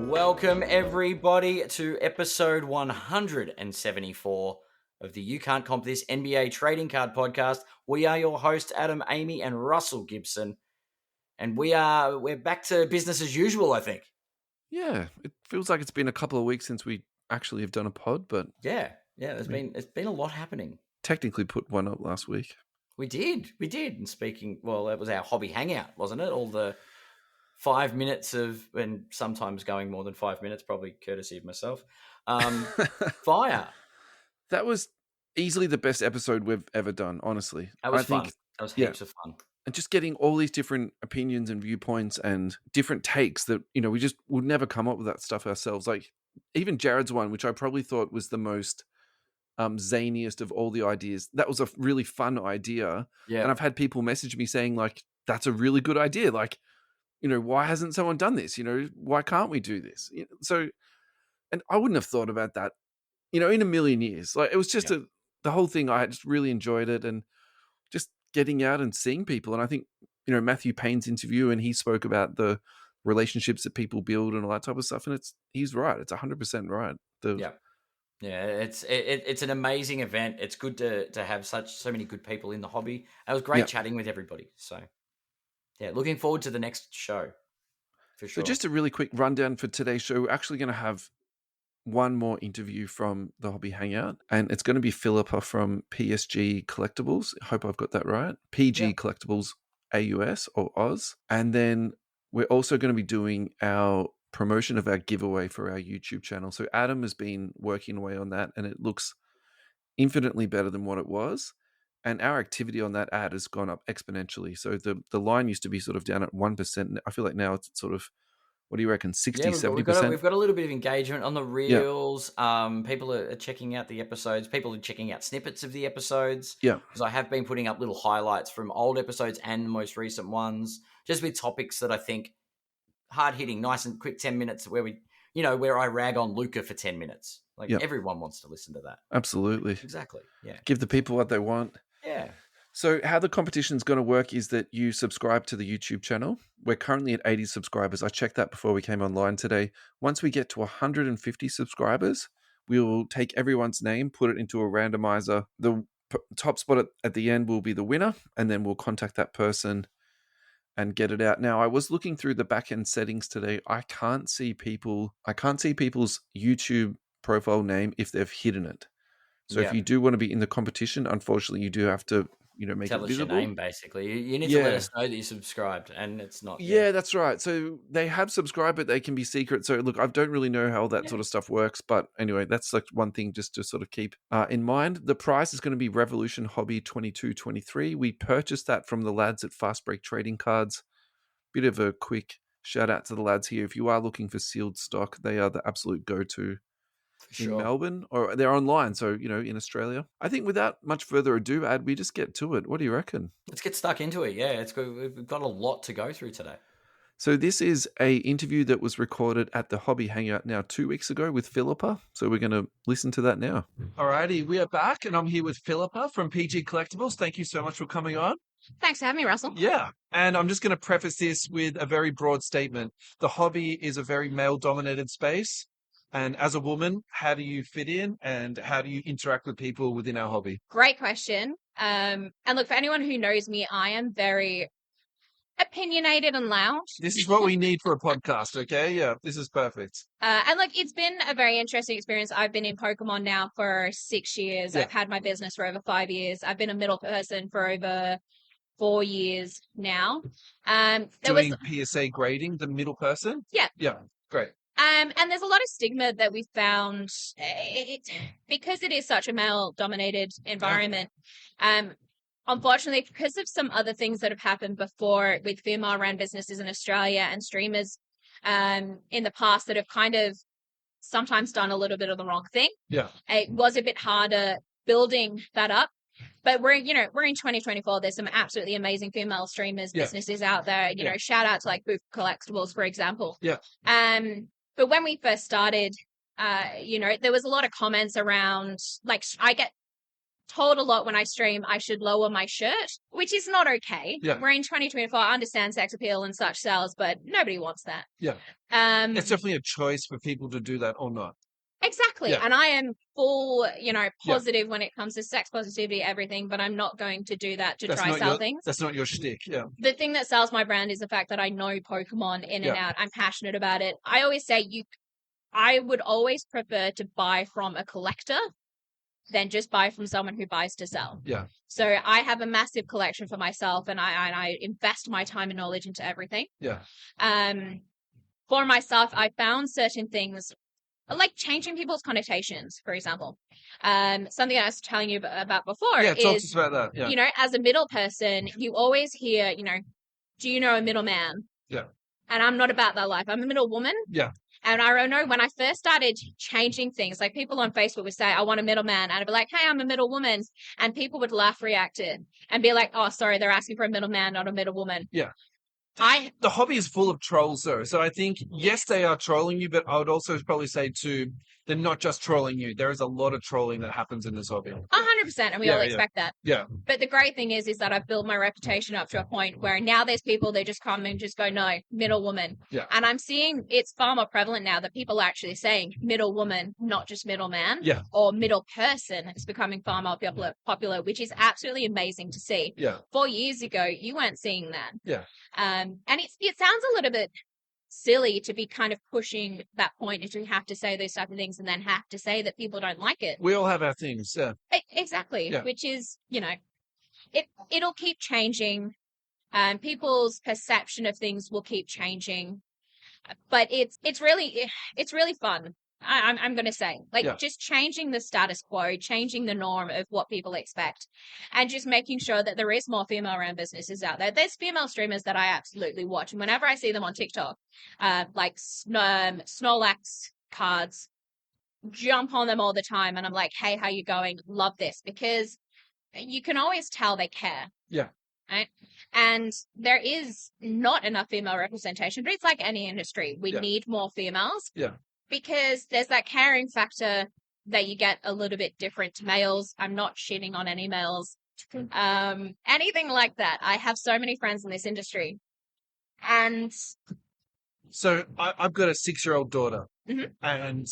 Welcome everybody to episode 174 of the You Can't Comp This NBA Trading Card Podcast. We are your hosts, Adam, Amy, and Russell Gibson. And we're back to business as usual, I think. Yeah, it feels like it's been a couple of weeks since we actually have done a pod, but it's been a lot happening. Technically put one up last week. We did. And speaking, well, it was our Hobby Hangout, wasn't it? All the 5 minutes of, and sometimes going more than 5 minutes, probably courtesy of myself. Fire. That was easily the best episode we've ever done, honestly. That was fun. That was heaps of fun. And just getting all these different opinions and viewpoints and different takes that, we just would never come up with that stuff ourselves. Like even Jared's one, which I probably thought was the most zaniest of all the ideas. That was a really fun idea. Yeah. And I've had people message me saying like, that's a really good idea. Like, why hasn't someone done this? Why can't we do this? So, and I wouldn't have thought about that, in a million years. Like it was just the whole thing. I just really enjoyed it and just getting out and seeing people. And I think, Matthew Payne's interview, and he spoke about the relationships that people build and all that type of stuff. And he's right. It's 100% right. Yeah, it's an amazing event. It's good to have so many good people in the hobby. It was great chatting with everybody. So, yeah, looking forward to the next show, for sure. So just a really quick rundown for today's show. We're actually going to have one more interview from the Hobby Hangout, and it's going to be Phillipa from PSG Collectibles. I hope I've got that right. PG Collectibles AUS or Oz. And then we're also going to be doing our promotion of our giveaway for our YouTube channel. So Adam has been working away on that, and it looks infinitely better than what it was. And our activity on that ad has gone up exponentially. So the line used to be sort of down at 1%. I feel like now it's sort of, what do you reckon, 60, 70%? We've got a little bit of engagement on the reels. Yeah. People are checking out the episodes. People are checking out snippets of the episodes. Yeah. Because I have been putting up little highlights from old episodes and the most recent ones, just with topics that I think hard-hitting, nice and quick 10 minutes where where I rag on Luca for 10 minutes. Like everyone wants to listen to that. Absolutely. Exactly. Yeah. Give the people what they want. Yeah. So how the competition is going to work is that you subscribe to the YouTube channel. We're currently at 80 subscribers. I checked that before we came online today. Once we get to 150 subscribers, we will take everyone's name, put it into a randomizer. The top spot at the end will be the winner, and then we'll contact that person and get it out. Now, I was looking through the back-end settings today. I can't see people's YouTube profile name if they've hidden it. So if you do want to be in the competition, unfortunately, you do have to, make Tell it us visible. your name, basically. You need to let us know that you subscribed, and it's not. Yeah, that's right. So they have subscribed, but they can be secret. So look, I don't really know how that sort of stuff works, but anyway, that's like one thing just to sort of keep in mind. The prize is going to be Revolution Hobby 2223. We purchased that from the lads at Fast Break Trading Cards. Bit of a quick shout out to the lads here. If you are looking for sealed stock, they are the absolute go-to. In Melbourne, or they're online, so in Australia. I think without much further ado, Ad, we just get to it. What do you reckon? Let's get stuck into it. Yeah, we've got a lot to go through today. So this is a interview that was recorded at the Hobby Hangout now 2 weeks ago with Phillipa. So we're going to listen to that now. Alrighty, we are back, and I'm here with Phillipa from PG Collectibles. Thank you so much for coming on. Thanks for having me, Russell. Yeah, and I'm just going to preface this with a very broad statement. The hobby is a very male-dominated space. And as a woman, how do you fit in and how do you interact with people within our hobby? Great question. And look, for anyone who knows me, I am very opinionated and loud. This is what we need for a podcast, okay? Yeah, this is perfect. And look, it's been a very interesting experience. I've been in Pokemon now for 6 years. Yeah. I've had my business for over 5 years. I've been a middle person for over 4 years now. Doing PSA grading, the middle person? Yeah. Yeah, great. And there's a lot of stigma that we found because it is such a male-dominated environment. Unfortunately, because of some other things that have happened before with female-run businesses in Australia and streamers in the past that have kind of sometimes done a little bit of the wrong thing. Yeah, it was a bit harder building that up. But we're in 2024. There's some absolutely amazing female streamers, businesses out there. You know, shout out to like Booth Collectibles, for example. Yeah. But when we first started, there was a lot of comments around, like, I get told a lot when I stream I should lower my shirt, which is not okay. Yeah. We're in 2024. I understand sex appeal and such sells, but nobody wants that. Yeah. It's definitely a choice for people to do that or not. Exactly. Yeah. And I am full, positive when it comes to sex positivity, everything, but I'm not going to do that to try sell things. That's not your shtick. Yeah. The thing that sells my brand is the fact that I know Pokemon in and out. I'm passionate about it. I always say I would always prefer to buy from a collector than just buy from someone who buys to sell. Yeah. So I have a massive collection for myself, and I invest my time and knowledge into everything. Yeah. For myself, I found certain things like changing people's connotations, for example. Something I was telling you about before talk to is, us about that. Yeah. As a middle person, you always hear, do you know a middleman? Yeah. And I'm not about that life. I'm a middle woman. Yeah. And I know when I first started changing things, like people on Facebook would say, I want a middleman. And I'd be like, hey, I'm a middle woman. And people would laugh, react it, and be like, oh, sorry, they're asking for a middleman, not a middle woman. Yeah. The hobby is full of trolls, though. So I think, yes, they are trolling you, but I would also probably say, too, they're not just trolling you. There is a lot of trolling that happens in this hobby. 100%, and we all expect that. Yeah. But the great thing is that I've built my reputation up to a point where now there's people that just come and just go, no, middle woman. Yeah. And I'm seeing it's far more prevalent now that people are actually saying middle woman, not just middle man. Yeah. Or middle person is becoming far more popular, which is absolutely amazing to see. Yeah. 4 years ago, you weren't seeing that. Yeah. And it sounds a little bit silly to be kind of pushing that point and to have to say those type of things and then have to say that people don't like it. We all have our things. Yeah. Exactly. Yeah. Which is, it'll keep changing. People's perception of things will keep changing, but it's really fun. I'm going to say, just changing the status quo, changing the norm of what people expect, and just making sure that there is more female-run businesses out there. There's female streamers that I absolutely watch, and whenever I see them on TikTok, like Snorlax cards, jump on them all the time, and I'm like, hey, how you going? Love this, because you can always tell they care. Yeah. Right? And there is not enough female representation, but it's like any industry. We need more females. Yeah. Because there's that caring factor that you get a little bit different to males. I'm not shitting on any males. Anything like that. I have so many friends in this industry. And so I've got a 6-year-old daughter, mm-hmm. and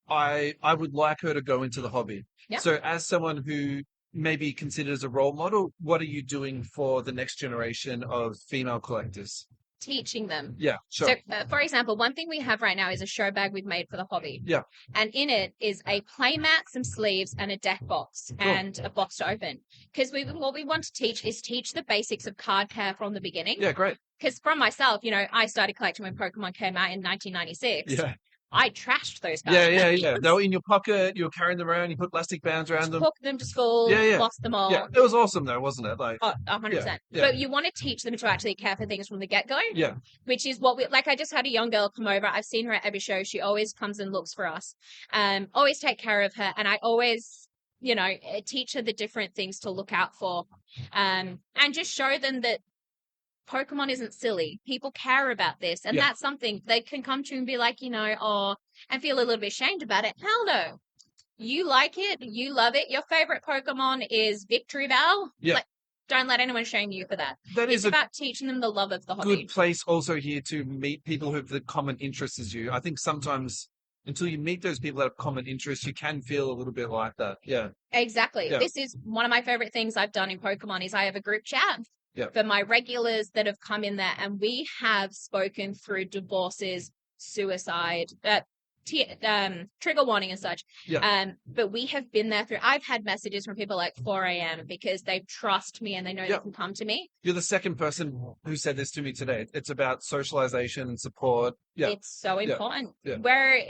I would like her to go into the hobby. Yeah. So as someone who may be considered as a role model, what are you doing for the next generation of female collectors? Teaching them. Yeah, sure. So, for example, one thing we have right now is a show bag we've made for the hobby. Yeah. And in it is a playmat, some sleeves, and a deck box, and a box to open. Because what we want to teach the basics of card care from the beginning. Yeah, great. Because from myself, I started collecting when Pokemon came out in 1996. Yeah. I trashed those cards. Yeah. They were in your pocket. You were carrying them around. You put plastic bands around them. Took them to school. Lost them all. Yeah, it was awesome though, wasn't it? 100%. Yeah. But you want to teach them to actually care for things from the get-go. Yeah. Which is what I just had a young girl come over. I've seen her at every show. She always comes and looks for us. Always take care of her. And I always, teach her the different things to look out for. And just show them that Pokemon isn't silly. People care about this. And that's something they can come to and be like, and feel a little bit ashamed about it. Hell no. You like it. You love it. Your favorite Pokemon is Victory Bell. Yeah. Don't let anyone shame you for that. It's about teaching them the love of the hobby. Good place also here to meet people who have the common interests as you. I think sometimes until you meet those people that have common interests, you can feel a little bit like that. Yeah. Exactly. Yeah. This is one of my favorite things I've done in Pokemon is I have a group chat. Yeah. For my regulars that have come in there, and we have spoken through divorces, suicide, trigger warning and such. Yeah. But we have been there through. I've had messages from people like 4 a.m. because they trust me and they know they can come to me. You're the second person who said this to me today. It's about socialization and support. Yeah. It's so important. Yeah. Where,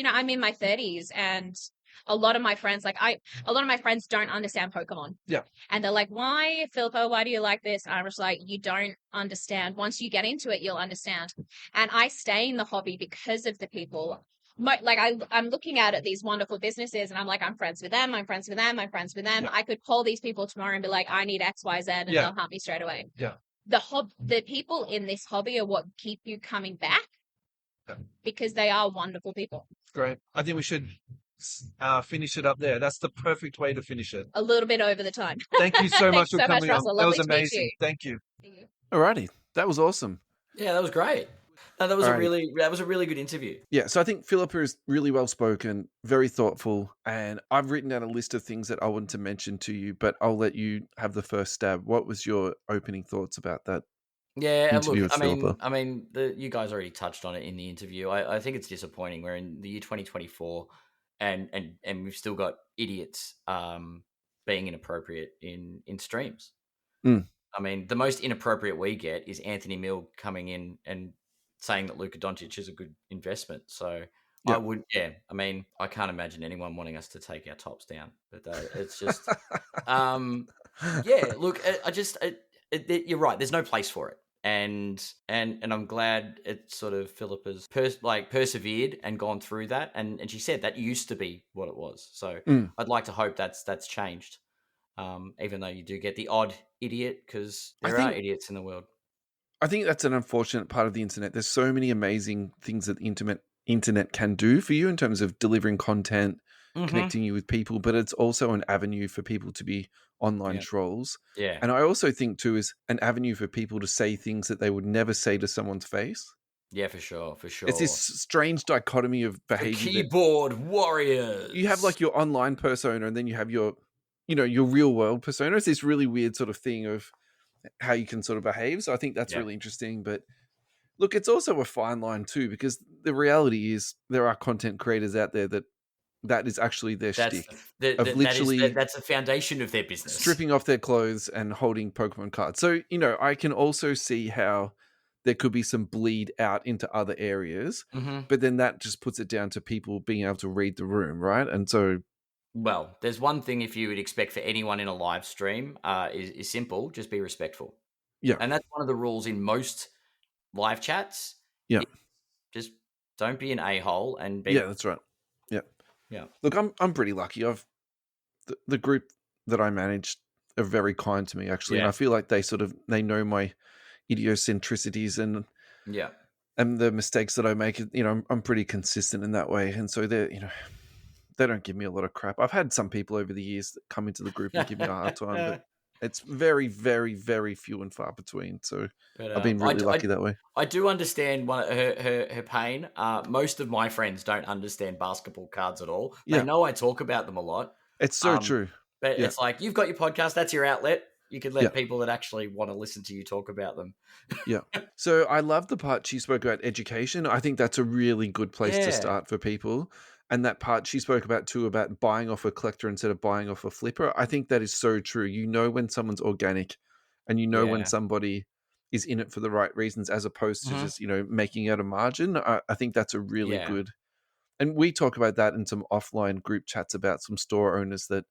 I'm in my 30s and a lot of my friends, don't understand Pokemon. Yeah. And they're like, why, Phillipa, why do you like this? And I was like, you don't understand. Once you get into it, you'll understand. And I stay in the hobby because of the people. I'm looking at these wonderful businesses and I'm like, I'm friends with them. I'm friends with them. I'm friends with them. Yeah. I could call these people tomorrow and be like, I need X, Y, Z, and they'll help me straight away. Yeah. The people in this hobby are what keep you coming back because they are wonderful people. Great. I think we should finish it up there. That's the perfect way to finish it. A little bit over the time. Thank you so much Thanks for so much, coming on. Russell. That was Lovely to meet amazing. you. Thank you. Alrighty, that was awesome. Yeah, that was great. No, that was Alrighty. a really good interview. Yeah, so I think Phillipa is really well spoken, very thoughtful, and I've written down a list of things that I wanted to mention to you, but I'll let you have the first stab. What was your opening thoughts about that Yeah, interview look, with Phillipa? you guys already touched on it in the interview. I think it's disappointing. We're in the year 2024, and we've still got idiots being inappropriate in streams. Mm. I mean, the most inappropriate we get is Anthony Mill coming in and saying that Luka Doncic is a good investment. So Yeah. I can't imagine anyone wanting us to take our tops down. But it's just, look, you're right. There's no place for it. And I'm glad it sort of Philippa's persevered and gone through that. And she said that used to be what it was. So I'd like to hope that's changed. Even though you do get the odd idiot, because there are idiots in the world. I think that's an unfortunate part of the internet. There's so many amazing things that the internet can do for you in terms of delivering content, connecting you with people, but it's also an avenue for people to be online trolls. Yeah. And I also think too is an avenue for people to say things that they would never say to someone's face. Yeah, for sure. It's this strange dichotomy of behavior. The keyboard warriors. You have like your online persona, and then you have your real world persona. It's this really weird sort of thing of how you can sort of behave. So I think that's really interesting. But look, it's also a fine line too, because the reality is there are content creators out there that is actually their shtick. That's the foundation of their business. Stripping off their clothes and holding Pokemon cards. So, I can also see how there could be some bleed out into other areas, but then that just puts it down to people being able to read the room, right? And so... Well, there's one thing if you would expect for anyone in a live stream is simple, just be respectful. Yeah. And that's one of the rules in most live chats. Yeah. Just don't be an a-hole and be... Yeah, that's right. Yeah. Yeah. Look, I'm pretty lucky. The group that I manage are very kind to me, actually. And I feel like they know my idiocentricities and the mistakes that I make. I'm pretty consistent in that way. And so they don't give me a lot of crap. I've had some people over the years that come into the group and give me a hard time, but it's very, very, very few and far between. So I've been really lucky that way. I do understand her pain. Most of my friends don't understand basketball cards at all. They know I talk about them a lot. It's so true. But it's like, you've got your podcast, that's your outlet. You could let people that actually want to listen to you talk about them. Yeah. So I love the part she spoke about education. I think that's a really good place to start for people. And that part she spoke about too, about buying off a collector instead of buying off a flipper. I think that is so true. When someone's organic and when somebody is in it for the right reasons, as opposed to just, making out a margin. I think that's a really good. And we talk about that in some offline group chats about some store owners that,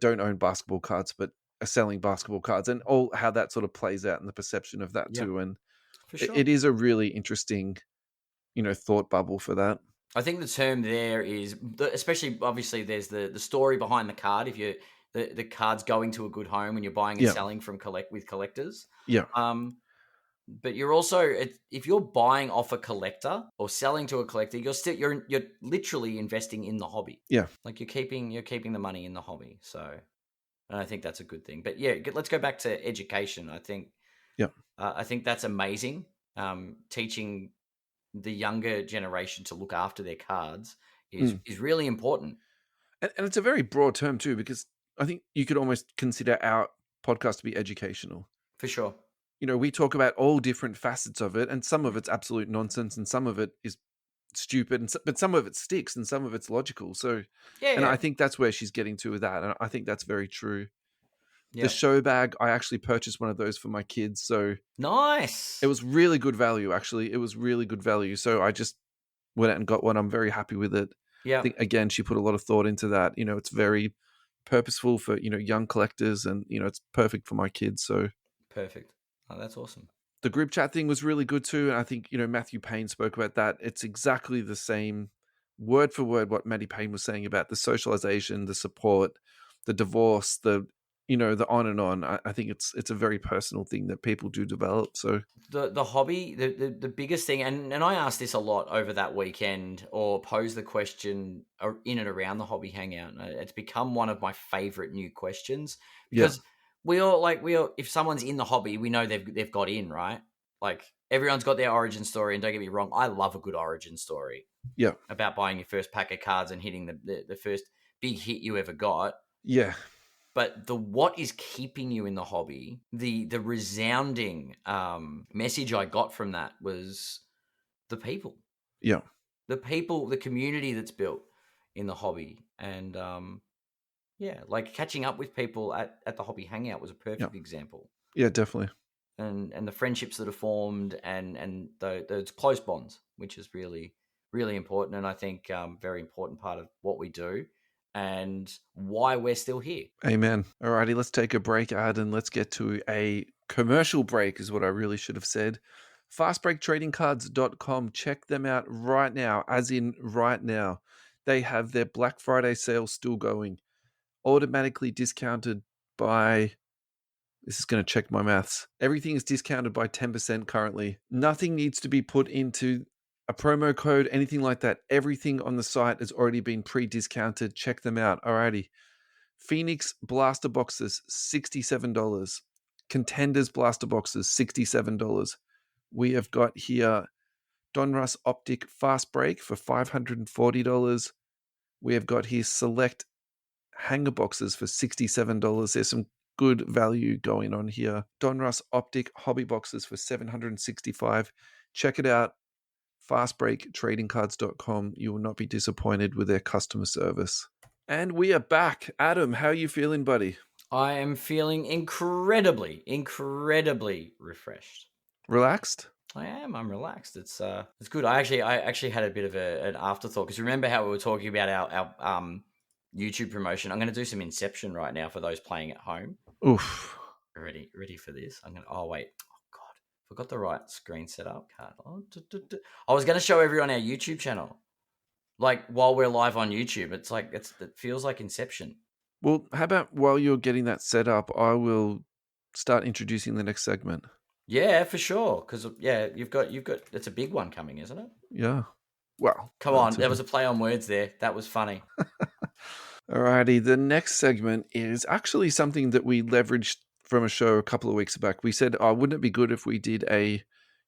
don't own basketball cards, but are selling basketball cards, and all how that sort of plays out in the perception of that too. And for sure. It is a really interesting, thought bubble for that. I think the term there is, especially obviously there's the story behind the card. If you're the card's going to a good home and you're buying and selling with collectors. Yeah. But you're also, if you're buying off a collector or selling to a collector, you're literally investing in the hobby. Yeah. Like you're keeping the money in the hobby. So, and I think that's a good thing. But yeah, let's go back to education. I think, I think that's amazing. Teaching the younger generation to look after their cards is really important. And it's a very broad term too, because I think you could almost consider our podcast to be educational. For sure. We talk about all different facets of it, and some of it's absolute nonsense, and some of it is stupid, but some of it sticks, and some of it's logical. So, I think that's where she's getting to with that, and I think that's very true. The show bag, I actually purchased one of those for my kids. So nice. It was really good value, actually. It was really good value. So I just went out and got one. I'm very happy with it. Yeah. I think, again, she put a lot of thought into that. It's very purposeful for, young collectors, and, it's perfect for my kids. So perfect. Oh, that's awesome. The group chat thing was really good too. And I think, Matthew Payne spoke about that. It's exactly the same word for word what Matty Payne was saying about the socialization, the support, the divorce, the the on and on. I think it's a very personal thing that people do develop. So the hobby, the biggest thing, and I asked this a lot over that weekend, or posed the question in and around the hobby hangout. It's become one of my favorite new questions because we all if someone's in the hobby, we know they've got in, right? Like everyone's got their origin story, and don't get me wrong, I love a good origin story. Yeah. About buying your first pack of cards and hitting the first big hit you ever got. Yeah. But what is keeping you in the hobby, the resounding message I got from that was the people. Yeah. The people, the community that's built in the hobby. And like catching up with people at the Hobby Hangout was a perfect example. Yeah, definitely. And the friendships that are formed and those close bonds, which is really, really important. And I think very important part of what we do and why we're still here. Amen. Alrighty, let's take a break, Ad, and let's get to a commercial break is what I really should have said. Fastbreaktradingcards.com. Check them out right now, as in right now. They have their Black Friday sale still going. Automatically discounted by... This is going to check my maths. Everything is discounted by 10% currently. Nothing needs to be put into a promo code, anything like that. Everything on the site has already been pre-discounted. Check them out. Alrighty. Phoenix Blaster Boxes, $67. Contenders Blaster Boxes, $67. We have got here Donruss Optic Fast Break for $540. We have got here Select Hanger Boxes for $67. There's some good value going on here. Donruss Optic Hobby Boxes for $765. Check it out. Fastbreaktradingcards.com. You will not be disappointed with their customer service. And we are back. Adam, how are you feeling, buddy? I am feeling incredibly, incredibly refreshed. Relaxed? I am. I'm relaxed. It's good. I actually had a bit of an afterthought because remember how we were talking about our YouTube promotion. I'm going to do some Inception right now for those playing at home. Oof. Ready for this? I'm going to. Oh wait. Oh God, forgot the right screen setup. I was going to show everyone our YouTube channel. Like while we're live on YouTube, it's like it feels like Inception. Well, how about while you're getting that set up, I will start introducing the next segment. Yeah, for sure. Because you've got it's a big one coming, isn't it? Yeah. Well, come on, there was a play on words there. That was funny. Alrighty, the next segment is actually something that we leveraged from a show a couple of weeks back. We said, wouldn't it be good if we did a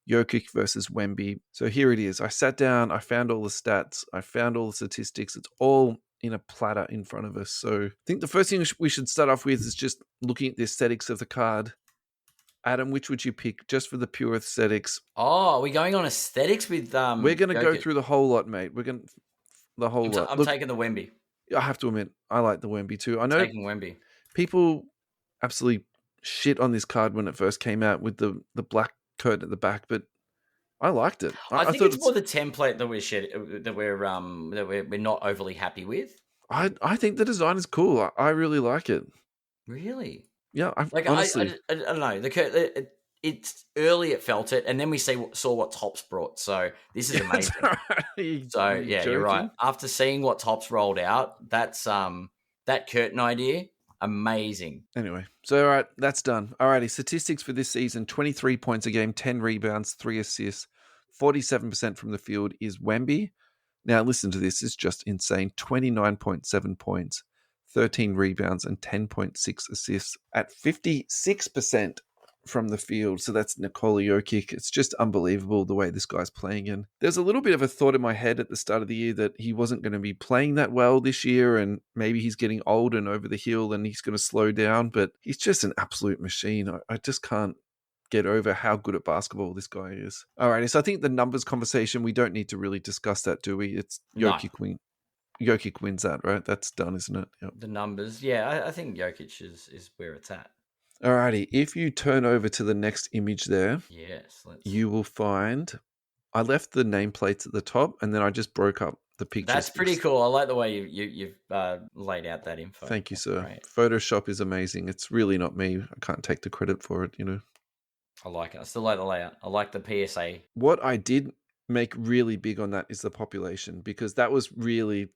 Jokic versus Wemby? So here it is. I sat down, I found all the stats, I found all the statistics. It's all in a platter in front of us. So I think the first thing we should start off with is just looking at the aesthetics of the card. Adam, which would you pick just for the pure aesthetics? Oh, are we going on aesthetics with We're going to go through the whole lot, mate. We're going the whole lot. I'm taking the Wemby. I have to admit, I like the Wemby too. I know taking Wemby. People absolutely shit on this card when it first came out with the black coat at the back, but I liked it. I think it's more the template that we're not overly happy with. I think the design is cool. I really like it. Really? Yeah, honestly, I don't know. It's early. It felt it, and then we saw what Topps brought. So this is amazing. You're right. After seeing what Topps rolled out, that's that curtain idea, amazing. Anyway, so all right, that's done. Alrighty, statistics for this season: 23 points a game, 10 rebounds, 3 assists, 47% from the field is Wemby. Now listen to this; it's just insane. 29.7 points, 13 rebounds, and 10.6 assists at 56% from the field. So that's Nikola Jokic. It's just unbelievable the way this guy's playing. And there's a little bit of a thought in my head at the start of the year that he wasn't going to be playing that well this year, and maybe he's getting old and over the hill and he's going to slow down, but he's just an absolute machine. I just can't get over how good at basketball this guy is. Alrighty, so I think the numbers conversation, we don't need to really discuss that, do we? It's Jokic Jokic wins that, right? That's done, isn't it? Yep. The numbers. Yeah, I think Jokic is where it's at. Alrighty, if you turn over to the next image there, yes, you will find I left the nameplates at the top and then I just broke up the pictures. That's pretty cool. I like the way you've laid out that info. Thank you, sir. Great. Photoshop is amazing. It's really not me. I can't take the credit for it, I like it. I still like the layout. I like the PSA. What I did make really big on that is the population, because that was really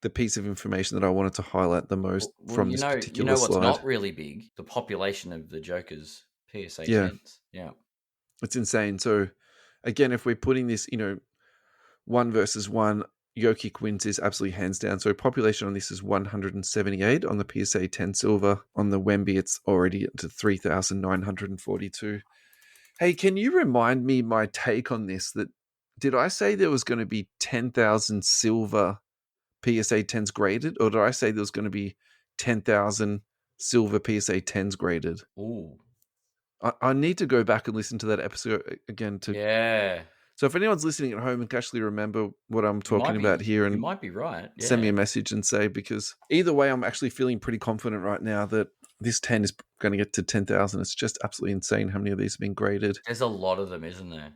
the piece of information that I wanted to highlight the most Well, from you this know, particular what's slide. not really big? The population of the Joker's PSA Yeah. 10s. Yeah. It's insane. So again, if we're putting this, 1 versus 1, Jokic wins this absolutely hands down. So population on this is 178 on the PSA 10 silver. On the Wemby, it's already to 3,942. Hey, can you remind me my take on this? Did I say there was going to be 10,000 silver PSA 10s graded, or did I say there was going to be 10,000 silver PSA 10s graded? Ooh. I need to go back and listen to that episode again. Yeah. So if anyone's listening at home and can actually remember what I'm talking about here, You and might be right. Yeah. send me a message and say, because either way, I'm actually feeling pretty confident right now that this 10 is going to get to 10,000. It's just absolutely insane how many of these have been graded. There's a lot of them, isn't there?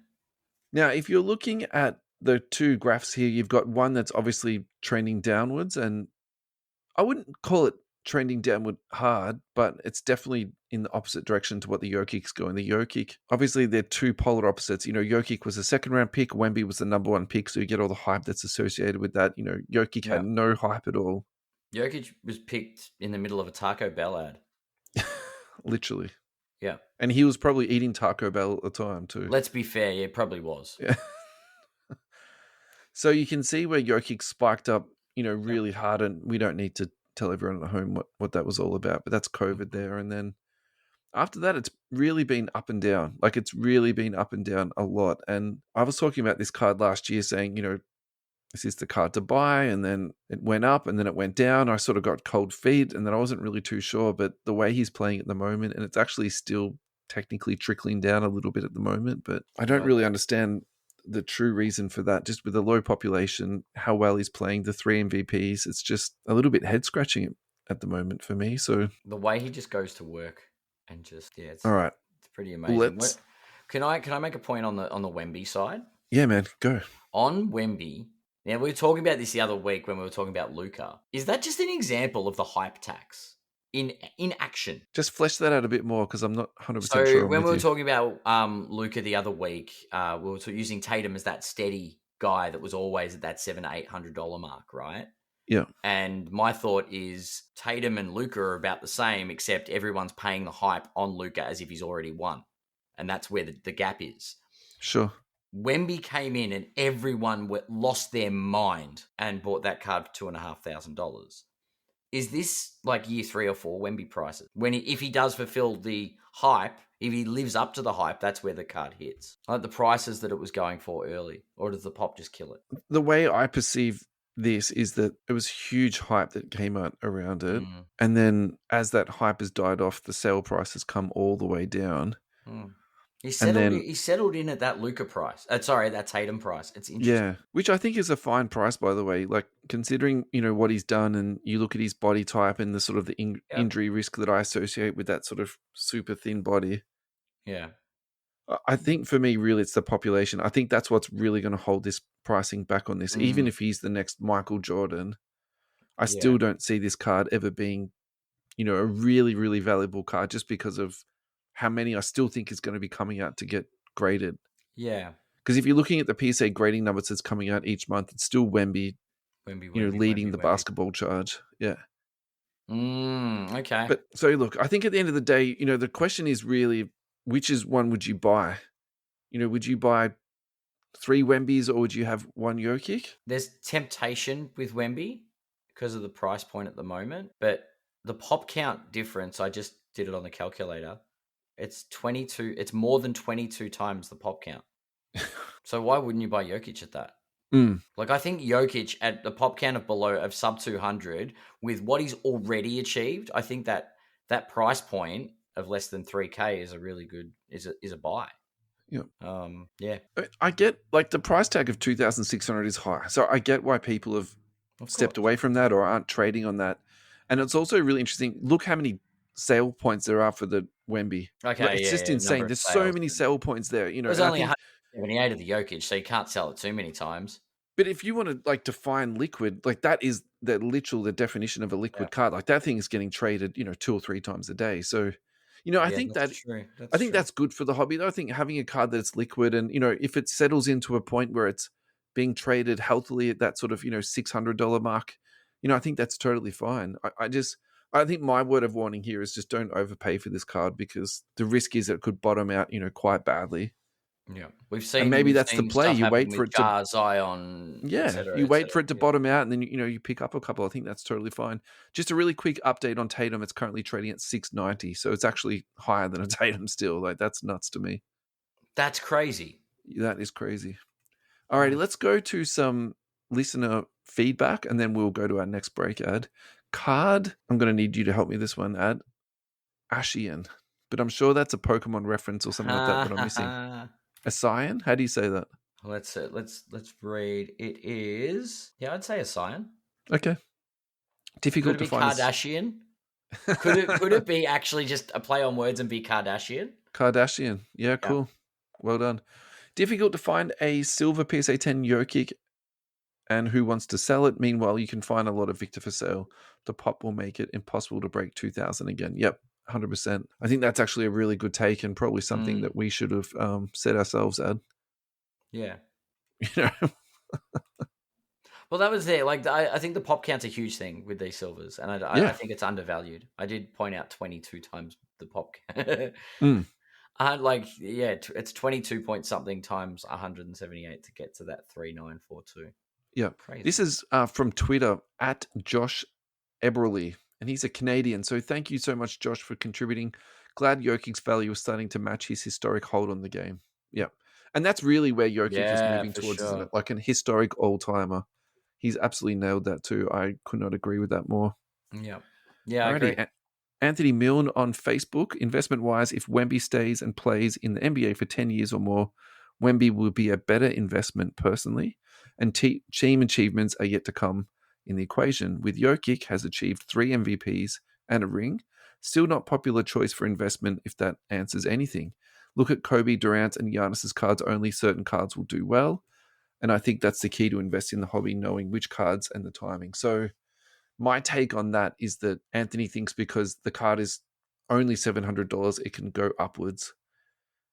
Now, if you're looking at the two graphs here, you've got one that's obviously trending downwards, and I wouldn't call it trending downward hard, but it's definitely in the opposite direction to what the Jokic's going. The Jokic, obviously, they're two polar opposites. Jokic was a second-round pick. Wemby was the number 1 pick, so you get all the hype that's associated with that. Jokic had no hype at all. Jokic was picked in the middle of a Taco Bell ad. Literally. Yeah. And he was probably eating Taco Bell at the time, too. Let's be fair, yeah, probably was. Yeah. So you can see where Jokic spiked up, really hard, and we don't need to tell everyone at home what that was all about, but that's COVID there. And then after that, it's really been up and down. Like, it's really been up and down a lot. And I was talking about this card last year saying, this is the card to buy, and then it went up and then it went down. I sort of got cold feet, and then I wasn't really too sure, but the way he's playing at the moment, and it's actually still technically trickling down a little bit at the moment, but I don't really understand the true reason for that. Just with the low population, how well he's playing, the 3 MVPs, it's just a little bit head scratching at the moment for me. So the way he just goes to work and just it's all right, it's pretty amazing. Can I make a point on the Wemby side? Yeah, man, go on Wemby. Now, we were talking about this the other week when we were talking about Luka. Is that just an example of the hype tax in action? Just flesh that out a bit more, because I'm not 100% so sure. When we were talking about Luka the other week, we were using Tatum as that steady guy that was always at that $700 to $800 mark, right? Yeah. And my thought is Tatum and Luka are about the same, except everyone's paying the hype on Luka as if he's already won. And that's where the gap is. Sure. Wemby came in and everyone lost their mind and bought that card for $2,500. Is this like year 3 or 4 Wemby prices? If he does fulfill the hype, if he lives up to the hype, that's where the card hits. Like the prices that it was going for early, or does the pop just kill it? The way I perceive this is that it was huge hype that came out around it, and then as that hype has died off, the sale prices come all the way down. He settled in at that Luka price. That Tatum price. It's interesting. Yeah, which I think is a fine price, by the way. Like, considering, what he's done, and you look at his body type and the sort of the injury risk that I associate with that sort of super thin body. Yeah. I think for me, really, it's the population. I think that's what's really going to hold this pricing back on this. Even if he's the next Michael Jordan, I still don't see this card ever being, a really, really valuable card, just because of how many I still think is going to be coming out to get graded. Yeah. Because if you're looking at the PSA grading numbers that's coming out each month, it's still Wemby leading the basketball charge. Yeah. Okay. But so look, I think at the end of the day, the question is really, which one would you buy? Would you buy 3 Wembys, or would you have 1 Jokic? There's temptation with Wemby because of the price point at the moment, but the pop count difference, I just did it on the calculator. It's 22. It's more than 22 times the pop count. So why wouldn't you buy Jokic at that? Like, I think Jokic at the pop count of sub 200 with what he's already achieved, I think that price point of less than 3K is a really good is a buy. Yeah. Yeah. I get, like, the price tag of 2,600 is high, so I get why people have stepped away from that or aren't trading on that. And it's also really interesting. Look how many sale points there are for the Wemby. Okay, it's just insane. There's so many sale points there. There's only 178 of the Jokic, so you can't sell it too many times. But if you want to, like, define liquid, like, that is the definition of a liquid card. Like, that thing is getting traded, 2 or 3 times a day. So, I think that's good for the hobby, though. I think having a card that's liquid, and, if it settles into a point where it's being traded healthily at that sort of, $600 mark, I think that's totally fine. I think my word of warning here is just don't overpay for this card, because the risk is that it could bottom out, quite badly. Yeah, we've And maybe seen that's the play. stuff You happen wait for with it to, Jar, Zion, you wait for it to Yeah. bottom out, and then you pick up a couple. I think that's totally fine. Just a really quick update on Tatum. It's currently trading at 690, so it's actually higher than a Tatum still. Like, that's nuts to me. That's crazy. That is crazy. Alrighty, let's go to some listener feedback, and then we'll go to our next break ad. Card, I'm going to need you to help me this one, ad. Ashian. But I'm sure that's a Pokemon reference or something like that I'm missing. A Cyan? How do you say that? Let's read. It is, I'd say a Cyan. Okay. Difficult Could it to be find. Kardashian? Could it be actually just a play on words and be Kardashian? Kardashian. Yeah, cool. Well done. Difficult to find a silver PSA 10 Jokic, and who wants to sell it? Meanwhile, you can find a lot of Victor for sale. The pop will make it impossible to break 2,000 again. Yep, 100%. I think that's actually a really good take, and probably something that we should have said ourselves, Ad. Yeah. You know? Well, that was there. Like, I think the pop count's a huge thing with these silvers, and I think it's undervalued. I did point out 22 times the pop count. It's 22 point something times 178 to get to that 3942. Yeah. Crazy. This is from Twitter at Josh Eberly, and he's a Canadian. So thank you so much, Josh, for contributing. Glad Jokic's value is starting to match his historic hold on the game. Yeah. And that's really where Jokic is moving towards, isn't it? Like an historic all-timer. He's absolutely nailed that too. I could not agree with that more. Yeah. Yeah, I agree. Anthony Milne on Facebook. Investment-wise, if Wemby stays and plays in the NBA for 10 years or more, Wemby will be a better investment personally. And team achievements are yet to come in the equation. With Jokic has achieved 3 MVPs and a ring. Still not popular choice for investment if that answers anything. Look at Kobe, Durant, and Giannis's cards. Only certain cards will do well. And I think that's the key to invest in the hobby, knowing which cards and the timing. So my take on that is that Anthony thinks because the card is only $700, it can go upwards.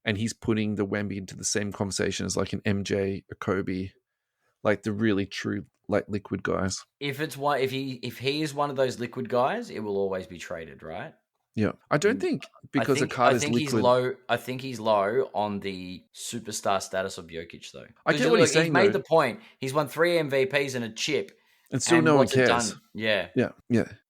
And he's putting the Wemby into the same conversation as like an MJ, a Kobe, like the really true like liquid guys. If he is one of those liquid guys, it will always be traded, right? Yeah. I don't think because a card is liquid. I think he's low on the superstar status of Jokic, though. I get what he's saying. He's made the point. He's won 3 MVPs and a chip. And still no one cares. Yeah. Yeah.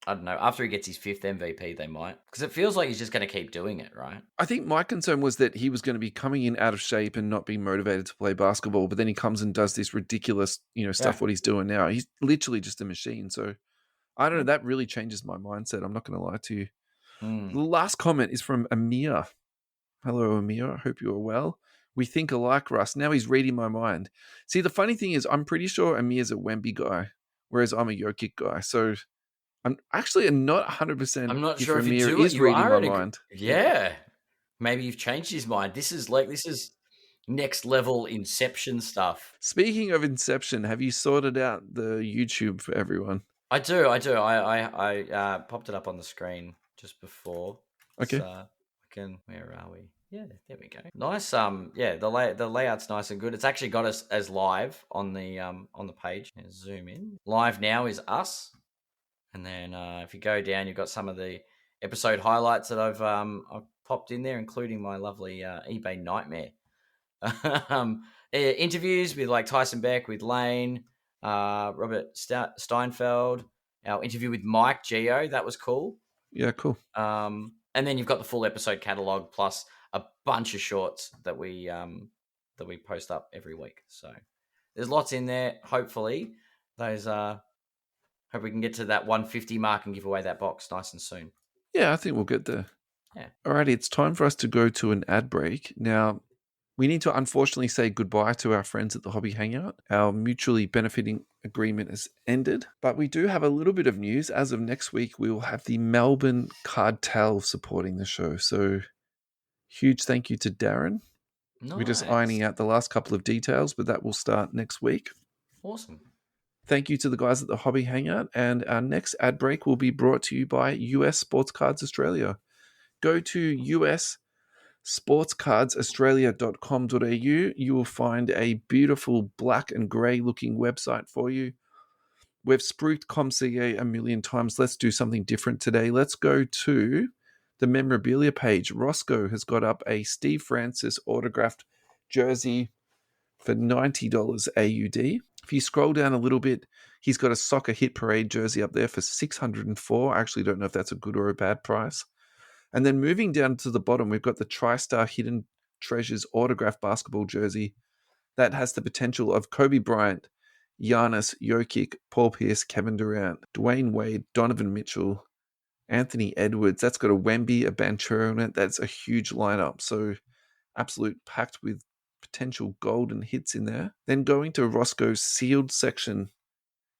I don't know. After he gets his 5th MVP, they might. Because it feels like he's just going to keep doing it, right? I think my concern was that he was going to be coming in out of shape and not being motivated to play basketball. But then he comes and does this ridiculous, stuff, what he's doing now. He's literally just a machine. So I don't know. That really changes my mindset. I'm not going to lie to you. The last comment is from Amir. Hello, Amir. I hope you are well. We think alike, Russ. Now he's reading my mind. See, the funny thing is I'm pretty sure Amir's a Wemby guy, whereas I'm a Jokic guy. So I'm actually not 100%. I'm not sure if Amir is reading my mind. Yeah. Maybe you've changed his mind. This is next level Inception stuff. Speaking of Inception, have you sorted out the YouTube for everyone? I do. I popped it up on the screen just before. Okay. So where are we? Yeah, there we go. Nice. The layout's nice and good. It's actually got us as live on the page. Zoom in. Live now is us. And then if you go down, you've got some of the episode highlights that I've popped in there, including my lovely eBay nightmare. Interviews with like Tyson Beck, with Lane, Robert Steinfeld, our interview with Mike Geo. That was cool. Yeah, cool. And then you've got the full episode catalog plus a bunch of shorts that we post up every week. So there's lots in there. Hopefully, hope we can get to that 150 mark and give away that box nice and soon. Yeah, I think we'll get there. Yeah. Alrighty, it's time for us to go to an ad break. Now, we need to unfortunately say goodbye to our friends at the Hobby Hangout. Our mutually benefiting agreement has ended, but we do have a little bit of news. As of next week, we will have the Melbourne Cartel supporting the show. So, huge thank you to Darren. Nice. We're just ironing out the last couple of details, but that will start next week. Awesome. Thank you to the guys at the Hobby Hangout. And our next ad break will be brought to you by US Sports Cards Australia. Go to sportscardsaustralia.com.au. You will find a beautiful black and grey looking website for you. We've spruiked ComCA a million times. Let's do something different today. Let's go to the memorabilia page. Roscoe has got up a Steve Francis autographed jersey for $90 AUD. If you scroll down a little bit, he's got a Soccer Hit Parade jersey up there for $604. I actually don't know if that's a good or a bad price. And then moving down to the bottom, we've got the TriStar Hidden Treasures autographed basketball jersey that has the potential of Kobe Bryant, Giannis, Jokic, Paul Pierce, Kevin Durant, Dwayne Wade, Donovan Mitchell, Anthony Edwards. That's got a Wemby, a Banchero in it. That's a huge lineup. So absolute packed with potential golden hits in there. Then going to Roscoe's sealed section,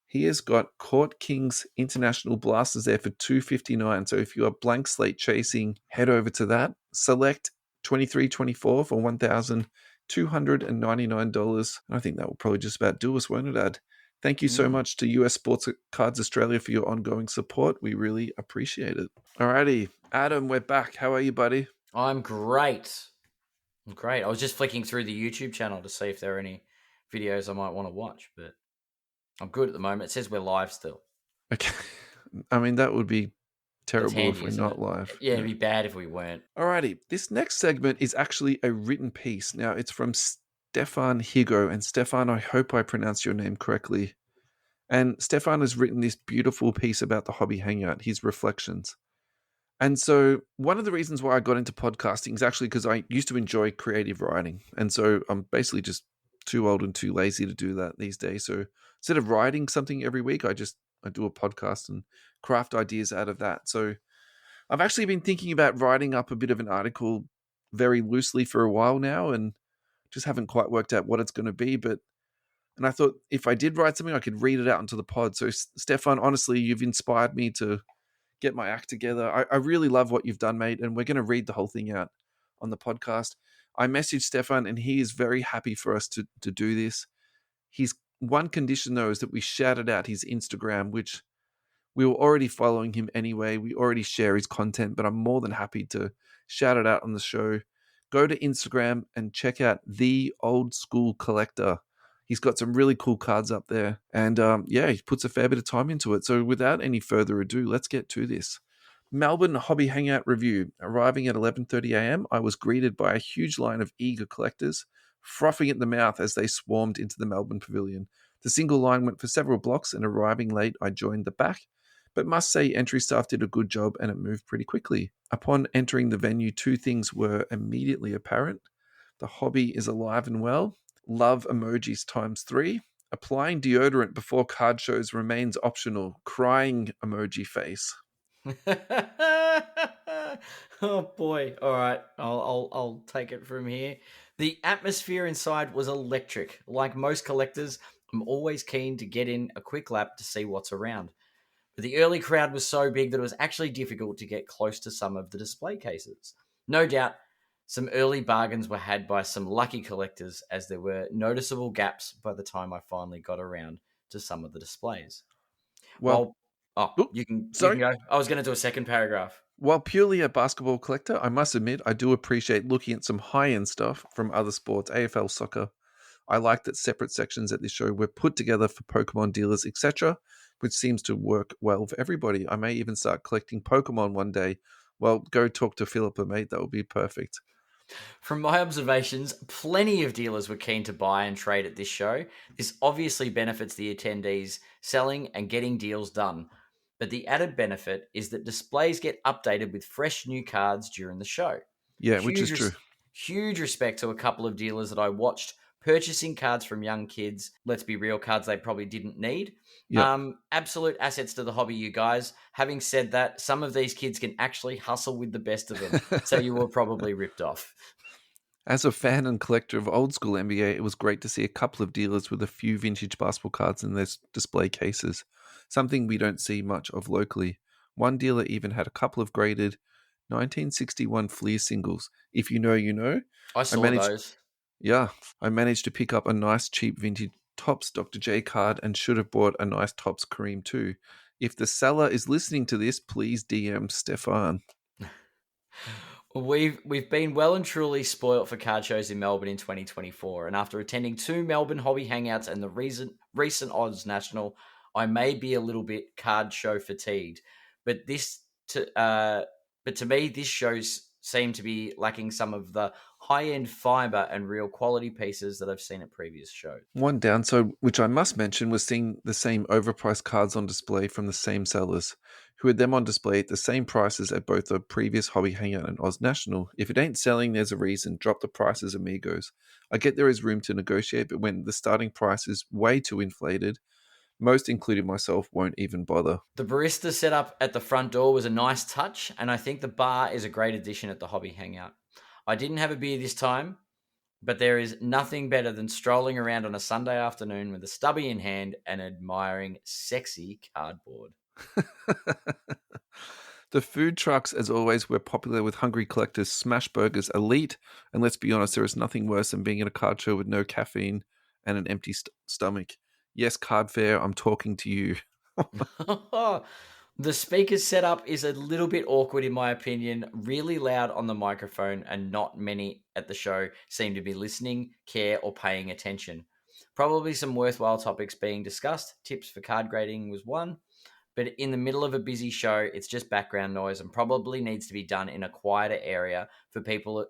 he has got Court Kings International Blasters there for $259. So if you are blank slate chasing, head over to that. Select 2324 for $1,299. I think that will probably just about do us, won't it, Ad? Thank you so much to US Sports Cards Australia for your ongoing support. We really appreciate it. Alrighty, Adam, we're back. How are you, buddy? I'm great. I was just flicking through the YouTube channel to see if there are any videos I might want to watch, but I'm good at the moment. It says we're live still. Okay. I mean, that would be terrible handy, if we're not live. Yeah, it'd be bad if we weren't. Alrighty, this next segment is actually a written piece. Now, it's from Stefan Higgo. And Stefan, I hope I pronounced your name correctly. And Stefan has written this beautiful piece about the Hobby Hangout, his reflections. And so one of the reasons why I got into podcasting is actually because I used to enjoy creative writing. And so I'm basically just too old and too lazy to do that these days. So instead of writing something every week, I do a podcast and craft ideas out of that. So I've actually been thinking about writing up a bit of an article very loosely for a while now and just haven't quite worked out what it's going to be. And I thought if I did write something, I could read it out into the pod. So Stefan, honestly, you've inspired me to get my act together. I really love what you've done, mate, and we're going to read the whole thing out on the podcast. I messaged Stefan, and he is very happy for us to do this. His one condition, though, is that we shouted out his Instagram, which we were already following him anyway. We already share his content, but I'm more than happy to shout it out on the show. Go to Instagram and check out The Old School Collector. He's got some really cool cards up there. And he puts a fair bit of time into it. So without any further ado, let's get to this. Melbourne Hobby Hangout Review. Arriving at 11:30 a.m., I was greeted by a huge line of eager collectors, frothing at the mouth as they swarmed into the Melbourne Pavilion. The single line went for several blocks, and arriving late, I joined the back. But must say, entry staff did a good job, and it moved pretty quickly. Upon entering the venue, two things were immediately apparent. The hobby is alive and well. Love emojis ×3. Applying deodorant before card shows remains optional. Crying emoji face. Oh boy! All right, I'll take it from here. The atmosphere inside was electric. Like most collectors, I'm always keen to get in a quick lap to see what's around. But the early crowd was so big that it was actually difficult to get close to some of the display cases. No doubt, some early bargains were had by some lucky collectors, as there were noticeable gaps by the time I finally got around to some of the displays. You can go. I was going to do a second paragraph. While purely a basketball collector, I must admit I do appreciate looking at some high-end stuff from other sports, AFL soccer. I like that separate sections at this show were put together for Pokemon dealers, etc., which seems to work well for everybody. I may even start collecting Pokemon one day. Well, go talk to Phillipa, mate. That would be perfect. From my observations, plenty of dealers were keen to buy and trade at this show. This obviously benefits the attendees selling and getting deals done. But the added benefit is that displays get updated with fresh new cards during the show. Yeah, which is true. Huge respect to a couple of dealers that I watched purchasing cards from young kids. Let's be real, cards they probably didn't need. Yep. Absolute assets to the hobby, you guys. Having said that, some of these kids can actually hustle with the best of them. So you were probably ripped off. As a fan and collector of old school NBA, it was great to see a couple of dealers with a few vintage basketball cards in their display cases, something we don't see much of locally. One dealer even had a couple of graded 1961 Fleer singles. If you know, you know. I saw those. Yeah, I managed to pick up a nice cheap vintage Topps Dr. J card and should have bought a nice Topps Kareem too. If the seller is listening to this, please DM Stefan. We've been well and truly spoilt for card shows in Melbourne in 2024, and after attending 2 Melbourne Hobby Hangouts and the recent Oz National, I may be a little bit card show fatigued, but to me, this shows seem to be lacking some of the high-end fiber and real quality pieces that I've seen at previous shows. One downside, which I must mention, was seeing the same overpriced cards on display from the same sellers, who had them on display at the same prices at both the previous Hobby Hangout and Oz National. If it ain't selling, there's a reason. Drop the prices, amigos. I get there is room to negotiate, but when the starting price is way too inflated, most, including myself, won't even bother. The barista setup at the front door was a nice touch, and I think the bar is a great addition at the Hobby Hangout. I didn't have a beer this time, but there is nothing better than strolling around on a Sunday afternoon with a stubby in hand and admiring sexy cardboard. The food trucks, as always, were popular with hungry collectors. Smash Burgers elite, and let's be honest, there is nothing worse than being at a card show with no caffeine and an empty stomach. Yes, Card Fair, I'm talking to you. The speaker setup is a little bit awkward in my opinion, really loud on the microphone, and not many at the show seem to be listening, care, or paying attention. Probably some worthwhile topics being discussed. Tips for card grading was one, but in the middle of a busy show, it's just background noise and probably needs to be done in a quieter area for people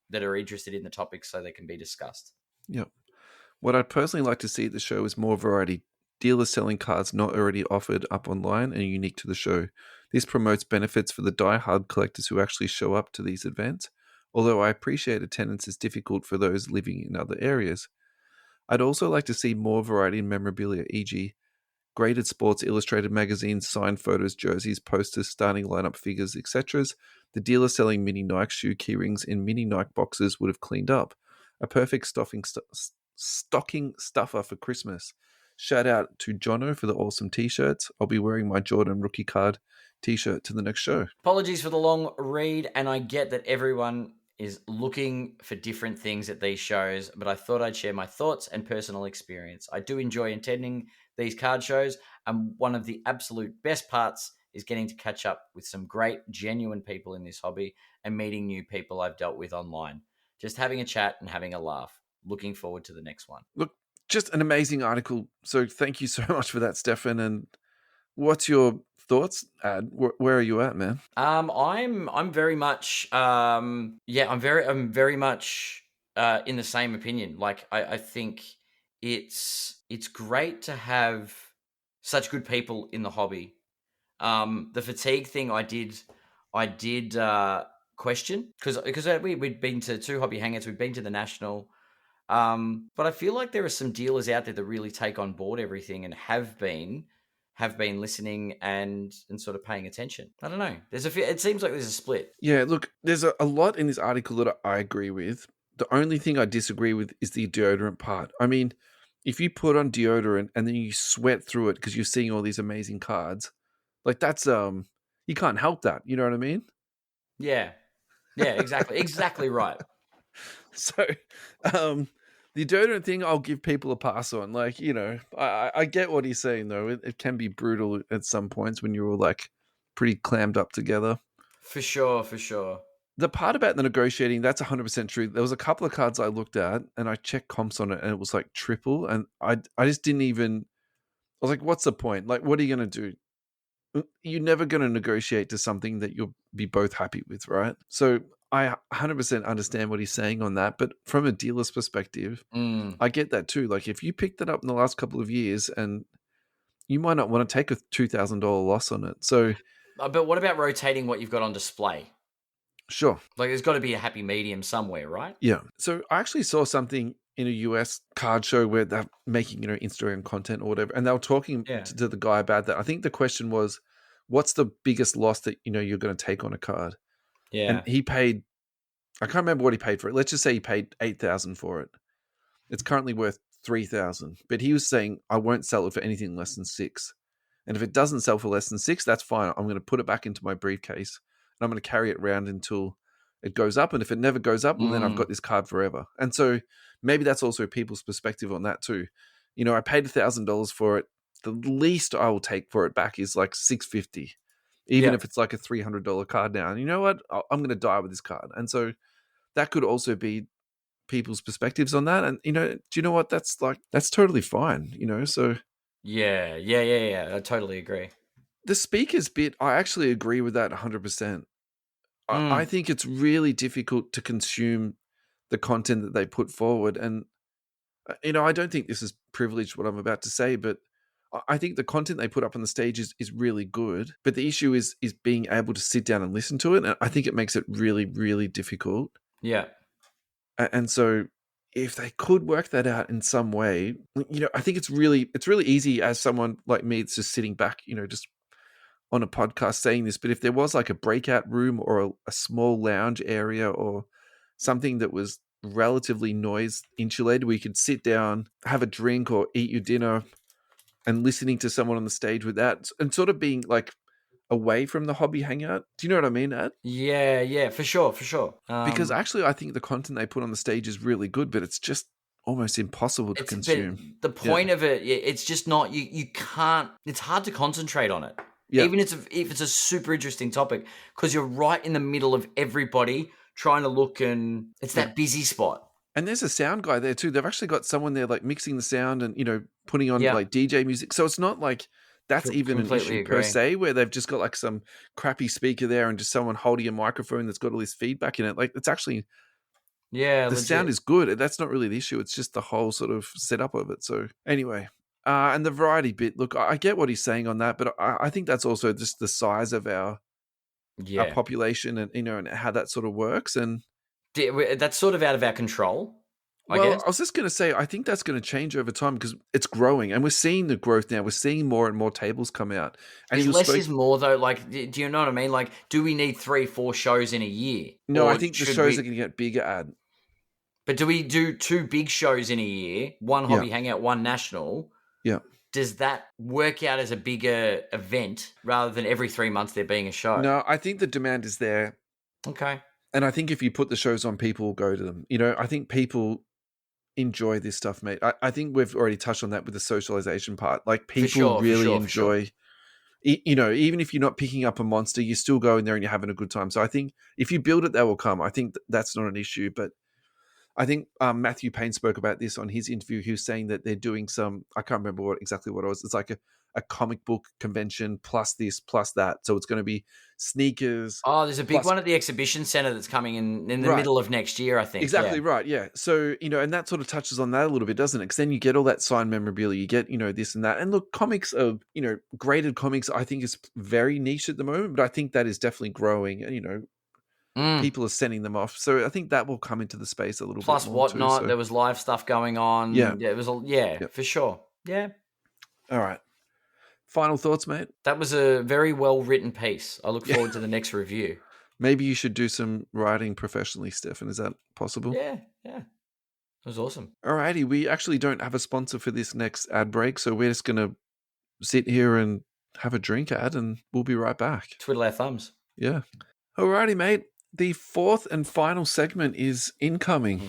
that are interested in the topics so they can be discussed. Yep. What I'd personally like to see at the show is more variety. Dealers selling cards not already offered up online and unique to the show. This promotes benefits for the die-hard collectors who actually show up to these events, although I appreciate attendance is difficult for those living in other areas. I'd also like to see more variety in memorabilia, e.g., graded Sports Illustrated magazines, signed photos, jerseys, posters, starting lineup figures, etc. The dealer selling mini Nike shoe keyrings in mini Nike boxes would have cleaned up. A perfect stocking stuffer for Christmas. Shout out to Jono for the awesome t-shirts. I'll be wearing my Jordan rookie card t-shirt to the next show. Apologies for the long read, and I get that everyone is looking for different things at these shows, but I thought I'd share my thoughts and personal experience. I do enjoy attending these card shows, and one of the absolute best parts is getting to catch up with some great, genuine people in this hobby and meeting new people I've dealt with online. Just having a chat and having a laugh. Looking forward to the next one. Look, just an amazing article. So thank you so much for that, Stefan. And what's your thoughts? Where are you at, man? I'm very much I'm very much in the same opinion. Like I think it's great to have such good people in the hobby. The fatigue thing I did question because we'd been to 2 hobby hangouts, we'd been to the national. But I feel like there are some dealers out there that really take on board everything and have been listening and sort of paying attention. I don't know. It seems like there's a split. Yeah, look, there's a lot in this article that I agree with. The only thing I disagree with is the deodorant part. I mean, if you put on deodorant and then you sweat through it because you're seeing all these amazing cards, like that's you can't help that. You know what I mean? Yeah, exactly, exactly right. So, the deodorant thing, I'll give people a pass on. Like, you know, I get what he's saying, though. It can be brutal at some points when you're all, like, pretty clammed up together. For sure. The part about the negotiating, that's 100% true. There was a couple of cards I looked at, and I checked comps on it, and it was, like, triple. And I just didn't even... I was like, what's the point? Like, what are you going to do? You're never going to negotiate to something that you'll be both happy with, right? So... I 100% understand what he's saying on that, but from a dealer's perspective, I get that too. Like if you picked it up in the last couple of years and you might not want to take a $2,000 loss on it. So, but what about rotating what you've got on display? Sure. Like there's got to be a happy medium somewhere, right? Yeah. So I actually saw something in a US card show where they're making, you know, Instagram content or whatever. And they were talking to the guy about that. I think the question was, what's the biggest loss that, you know, you're going to take on a card? Yeah. And he paid, I can't remember what he paid for it. Let's just say he paid $8,000 for it. It's currently worth $3,000. But he was saying, I won't sell it for anything less than $6,000. And if it doesn't sell for less than $6,000, that's fine. I'm going to put it back into my briefcase and I'm going to carry it around until it goes up. And if it never goes up, well, then I've got this card forever. And so maybe that's also people's perspective on that too. You know, I paid $1,000 for it. The least I will take for it back is like $650. Even if it's like a $300 card now. And you know what? I'm going to die with this card. And so that could also be people's perspectives on that. And, you know, do you know what? That's totally fine, you know? So Yeah. I totally agree. The speakers bit, I actually agree with that 100%. I think it's really difficult to consume the content that they put forward. And, I don't think this is privileged what I'm about to say, but I think the content they put up on the stage is really good. But the issue is being able to sit down and listen to it. And I think it makes it really, really difficult. Yeah. And so if they could work that out in some way, I think it's really easy as someone like me, it's just sitting back, just on a podcast saying this, but if there was like a breakout room or a small lounge area or something that was relatively noise insulated, where you could sit down, have a drink or eat your dinner and listening to someone on the stage with that and sort of being like away from the hobby hangout. Do you know what I mean, Ad? Yeah, for sure. Because actually I think the content they put on the stage is really good, but it's just almost impossible to consume. The point of it, it's just not, you can't, it's hard to concentrate on it. Yeah. Even if it's a super interesting topic, because you're right in the middle of everybody trying to look, and it's that busy spot. And there's a sound guy there too. They've actually got someone there like mixing the sound and, putting on like DJ music. So it's not like that's even an issue per se, where they've just got like some crappy speaker there and just someone holding a microphone that's got all this feedback in it. Like it's actually, the sound is good. That's not really the issue. It's just the whole sort of setup of it. So anyway, and the variety bit, look, I get what he's saying on that, but I think that's also just the size of our population and, and how that sort of works. And that's sort of out of our control, I well, guess. I was just going to say, I think that's going to change over time because it's growing and we're seeing the growth now. We're seeing more and more tables come out. And less is more though. Like, do you know what I mean? Like, do we need 3-4 shows in a year? No, I think the shows are going to get bigger, Ad. But do we do 2 big shows in a year? One Hobby Hangout, one National? Yeah. Does that work out as a bigger event rather than every 3 months there being a show? No, I think the demand is there. Okay. And I think if you put the shows on, people will go to them. I think people enjoy this stuff, mate. I think we've already touched on that with the socialization part. Like people really enjoy, even if you're not picking up a monster, you still go in there and you're having a good time. So I think if you build it, they will come. I think that's not an issue, but I think Matthew Payne spoke about this on his interview. He was saying that they're doing some, I can't remember exactly what it was. It's like a comic book convention plus this, plus that. So it's going to be sneakers. Oh, there's a big one at the exhibition center that's coming in the middle of next year, I think. Exactly right, yeah. So, and that sort of touches on that a little bit, doesn't it? Because then you get all that signed memorabilia, you get, this and that. And look, comics are, graded comics, I think is very niche at the moment, but I think that is definitely growing and, people are sending them off. So I think that will come into the space a little bit more. Plus Whatnot, there was live stuff going on. Yeah. It was, for sure. Yeah. All right. Final thoughts, mate? That was a very well-written piece. I look forward to the next review. Maybe you should do some writing professionally, Stefan. Is that possible? Yeah. It was awesome. All righty. We actually don't have a sponsor for this next ad break, so we're just going to sit here and have a drink, Ad, and we'll be right back. Twiddle our thumbs. Yeah. All righty, mate. The fourth and final segment is incoming.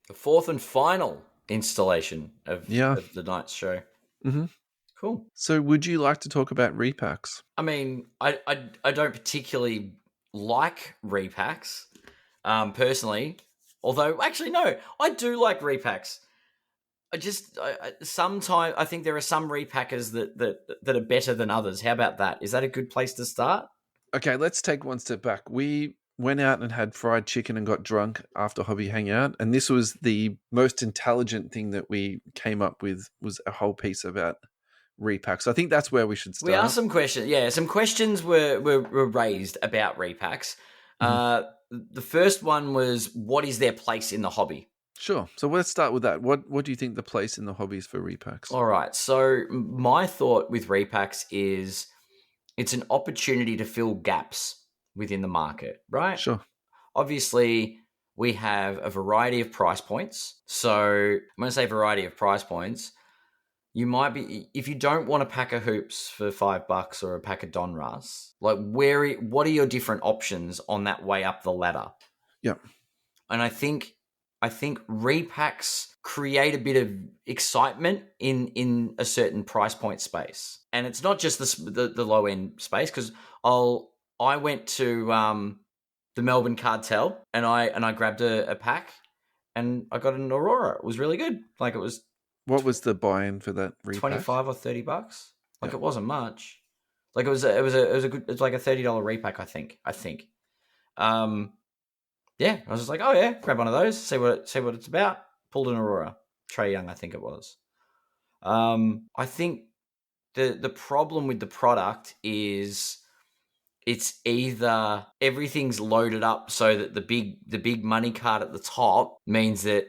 The fourth and final installation of the night's show. Mm-hmm. Cool. So would you like to talk about repacks? I mean, I don't particularly like repacks personally, although actually no, I do like repacks. Sometimes I think there are some repackers that are better than others. How about that? Is that a good place to start? Okay, let's take one step back. We went out and had fried chicken and got drunk after Hobby Hangout, and this was the most intelligent thing that we came up with, was a whole piece about repacks. So I think that's where we should start. We asked some questions. Yeah, some questions were raised about repacks. The first one was, what is their place in the hobby? Sure. So let's start with that. What do you think the place in the hobby is for repacks? All right. So my thought with repacks is it's an opportunity to fill gaps within the market, right? Sure. Obviously, we have a variety of price points. So when I say variety of price points, you might be, if you don't want a pack of hoops for $5 or a pack of Donruss, like what are your different options on that way up the ladder? Yeah. And I think repacks create a bit of excitement in a certain price point space. And it's not just the low end space, because I went to the Melbourne Cartel and I grabbed a pack and I got an Aurora. It was really good. Like, it was What was the buy-in for that repack? 25 or $30. Like, Yeah. it wasn't much. Like, it was like a $30 repack, I think. Yeah, I was just like, oh yeah, grab one of those, see what it's about. Pulled an Aurora. Trae Young, I think it was. I think the problem with the product is it's either everything's loaded up so that the big money card at the top means that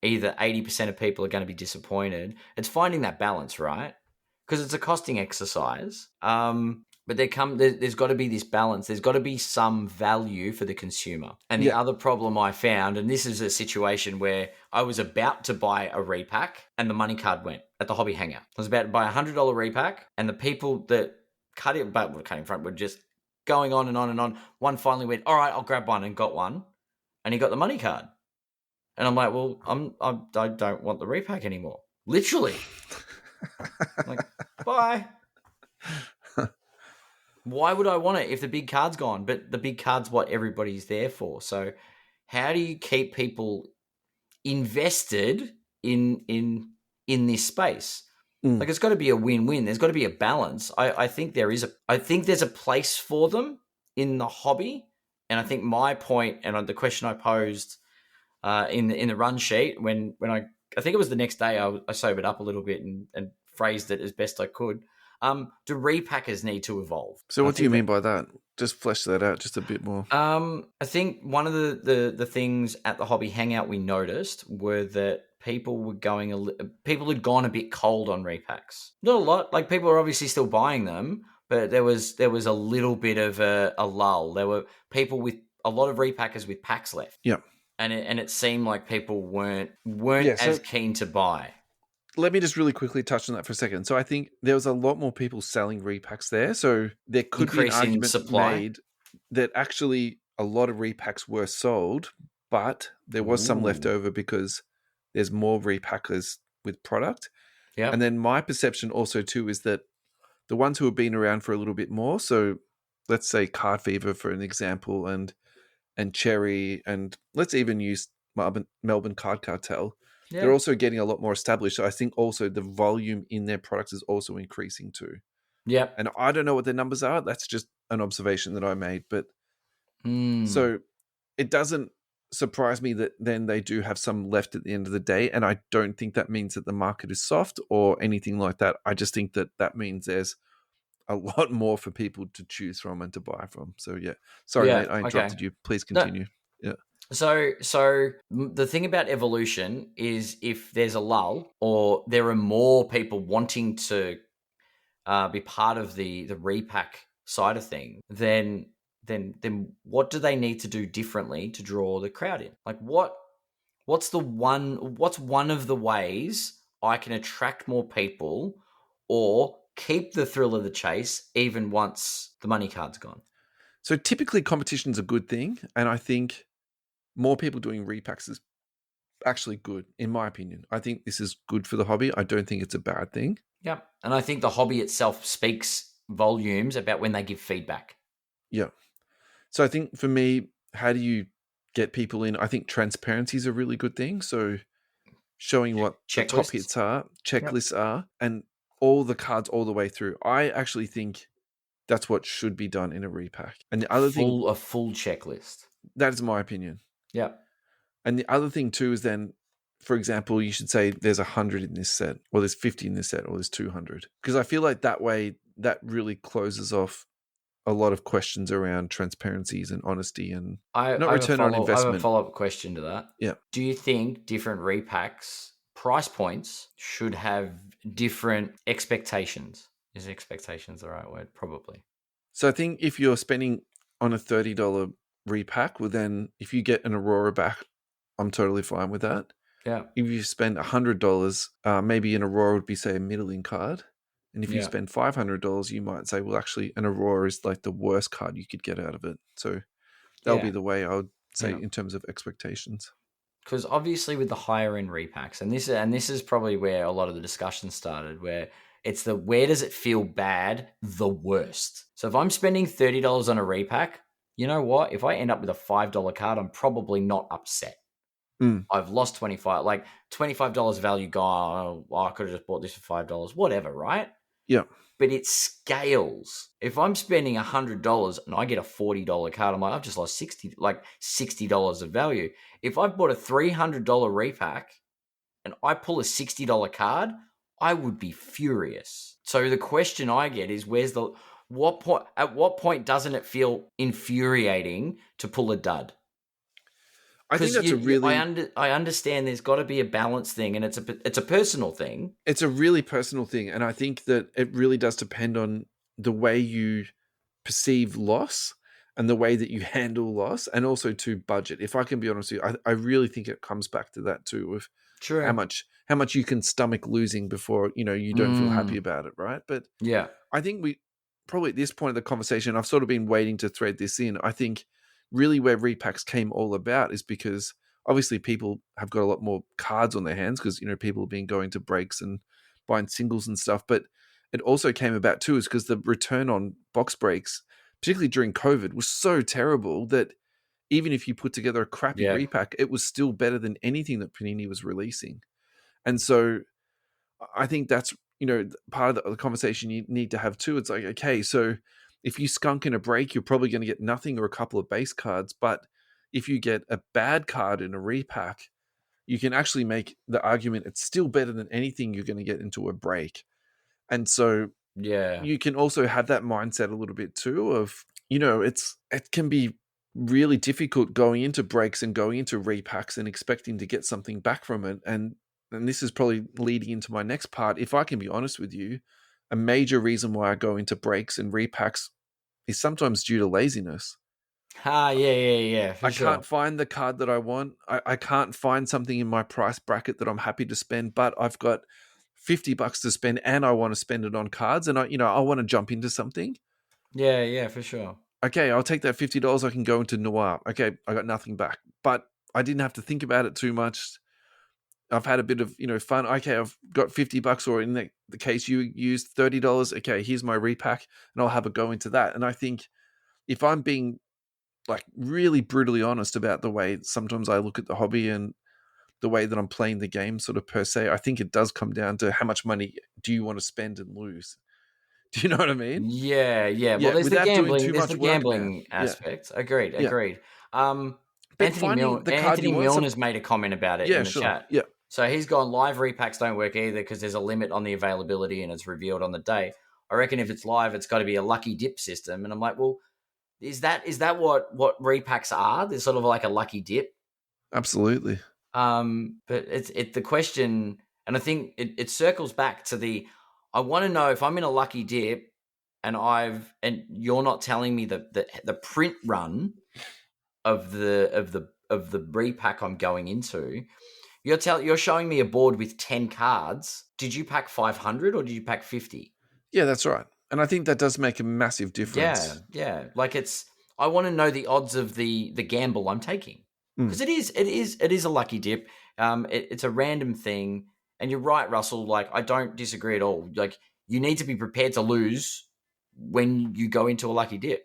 either 80% of people are going to be disappointed. It's finding that balance, right? Because it's a costing exercise. But there's got to be this balance. There's got to be some value for the consumer. And the other problem I found, and this is a situation where I was about to buy a repack and the money card went at the Hobby Hangout. I was about to buy a $100 repack and the people that cut in front were just going on and on and on. One finally went, all right, I'll grab one, and got one. And he got the money card. And I'm like, well, I don't want the repack anymore. Literally. Like, bye. Why would I want it if the big card's gone? But the big card's what everybody's there for. So how do you keep people invested in this space? Like, it's got to be a win-win. There's got to be a balance. I think there's a place for them in the hobby. And I think my point and the question I posed in the run sheet when I think it was the next day I sobered up a little bit and phrased it as best I could. Do repackers need to evolve? So what do you mean by that? Just flesh that out just a bit more. I think one of the things at the Hobby Hangout we noticed were that people had gone a bit cold on repacks. Not a lot. Like, people are obviously still buying them, but there was a little bit of a lull. There were people with a lot of repackers with packs left. Yeah. And it seemed like people weren't as keen to buy. Let me just really quickly touch on that for a second. So I think there was a lot more people selling repacks there. So there could be an argument made that actually a lot of repacks were sold, but there was some left over because there's more repackers with product. Yeah. And then my perception also too is that the ones who have been around for a little bit more, so let's say Card Fever for an example, and Cherry, and let's even use Melbourne Card Cartel. Yeah. They're also getting a lot more established. So I think also the volume in their products is also increasing too. Yeah. And I don't know what their numbers are. That's just an observation that I made. But so it doesn't surprise me that then they do have some left at the end of the day. And I don't think that means that the market is soft or anything like that. I just think that means there's a lot more for people to choose from and to buy from. So yeah, sorry, mate, I interrupted you. Please continue. No. Yeah. So the thing about evolution is if there's a lull or there are more people wanting to be part of the repack side of things, then what do they need to do differently to draw the crowd in? Like, what's one of the ways I can attract more people or keep the thrill of the chase even once the money card's gone? So typically competition's a good thing, and I think more people doing repacks is actually good, in my opinion. I think this is good for the hobby. I don't think it's a bad thing. Yeah. And I think the hobby itself speaks volumes about when they give feedback. Yeah. So I think for me, how do you get people in? I think transparency is a really good thing. So showing what the top hits are, checklists are, and all the cards all the way through. I actually think that's what should be done in a repack. And the other thing... A full checklist. That is my opinion. Yeah. And the other thing too is then, for example, you should say there's 100 in this set, or there's 50 in this set, or there's 200. Because I feel like that way, that really closes off a lot of questions around transparencies and honesty and return on investment. I have a follow-up question to that. Yeah. Do you think different repacks price points should have different expectations? Is expectations the right word? Probably. So I think if you're spending on a $30 repack, well then if you get an Aurora back, I'm totally fine with that. Yeah. If you spend $100, maybe an Aurora would be, say, a middling card. And if you spend $500, you might say, well, actually, an Aurora is like the worst card you could get out of it. So that'll be the way I would say in terms of expectations. Because obviously with the higher end repacks, and this is probably where a lot of the discussion started, where it's where does it feel bad the worst? So if I'm spending $30 on a repack, you know what? If I end up with a $5 card, I'm probably not upset. I've lost 25, like $25 value guy. Oh, I could have just bought this for $5, whatever, right? Yeah. But it scales. If I'm spending $100 and I get a $40 card, I'm like, I've just lost $60 of value. If I've bought a $300 repack and I pull a $60 card, I would be furious. So the question I get is, at what point doesn't it feel infuriating to pull a dud? I think that's I understand there's got to be a balance thing, and it's a personal thing. It's a really personal thing, and I think that it really does depend on the way you perceive loss and the way that you handle loss, and also to budget. If I can be honest with you, I really think it comes back to that too, of how much you can stomach losing before you don't feel happy about it, right? But yeah, I think we probably at this point of the conversation, I've sort of been waiting to thread this in. I think really where repacks came all about is because obviously people have got a lot more cards on their hands because people have been going to breaks and buying singles and stuff. But it also came about too is because the return on box breaks, particularly during COVID, was so terrible that even if you put together a crappy repack, it was still better than anything that Panini was releasing. And so I think that's part of the conversation you need to have too. It's like, okay, so if you skunk in a break, you're probably going to get nothing or a couple of base cards. But if you get a bad card in a repack, you can actually make the argument it's still better than anything you're going to get into a break. And so you can also have that mindset a little bit too of, it can be really difficult going into breaks and going into repacks and expecting to get something back from it. And this is probably leading into my next part. If I can be honest with you, a major reason why I go into breaks and repacks is sometimes due to laziness. Yeah. I can't find the card that I want. I can't find something in my price bracket that I'm happy to spend, but I've got $50 to spend and I want to spend it on cards and I want to jump into something. Yeah, for sure. Okay, I'll take that $50. I can go into Noir. Okay, I got nothing back, but I didn't have to think about it too much. I've had a bit of, fun. Okay, I've got $50, or in the case you used $30. Okay, here's my repack, and I'll have a go into that. And I think if I'm being like really brutally honest about the way sometimes I look at the hobby and the way that I'm playing the game sort of per se, I think it does come down to how much money do you want to spend and lose. Do you know what I mean? Yeah. Well, there's the gambling aspect. Yeah. Agreed. Anthony Milner's made a comment about it in the chat. Yeah. So he's gone, live repacks don't work either because there's a limit on the availability and it's revealed on the day. I reckon if it's live, it's got to be a lucky dip system. And I'm like, well, is that what repacks are? There's sort of like a lucky dip. Absolutely. But it's the question, and I think it circles back to I want to know if I'm in a lucky dip and you're not telling me the print run of the repack I'm going into. You're showing me a board with 10 cards. Did you pack 500 or did you pack 50? Yeah, that's right. And I think that does make a massive difference. Yeah. Like I want to know the odds of the gamble I'm taking. Because it is a lucky dip. It's a random thing. And you're right, Russell. Like, I don't disagree at all. Like, you need to be prepared to lose when you go into a lucky dip.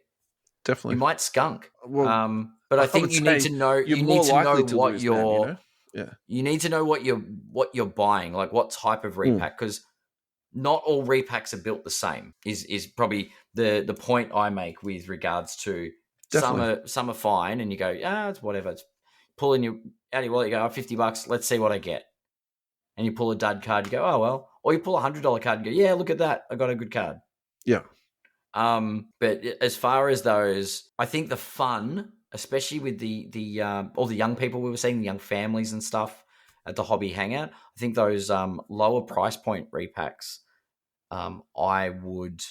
Definitely. You might skunk. Well, but I think you need to know. You need to know what you're. Yeah. You need to know what you're buying, like what type of repack, because not all repacks are built the same. Is probably the point I make with regards to some are fine, and you go, it's whatever. It's pulling your out of your wallet. You go, $50. Let's see what I get. And you pull a dud card. You go, oh well. Or you pull $100 card. And go, yeah, look at that. I got a good card. Yeah. But as far as those, I think the fun, especially with the all the young people we were seeing, the young families and stuff at the Hobby Hangout, I think those lower price point repacks, I would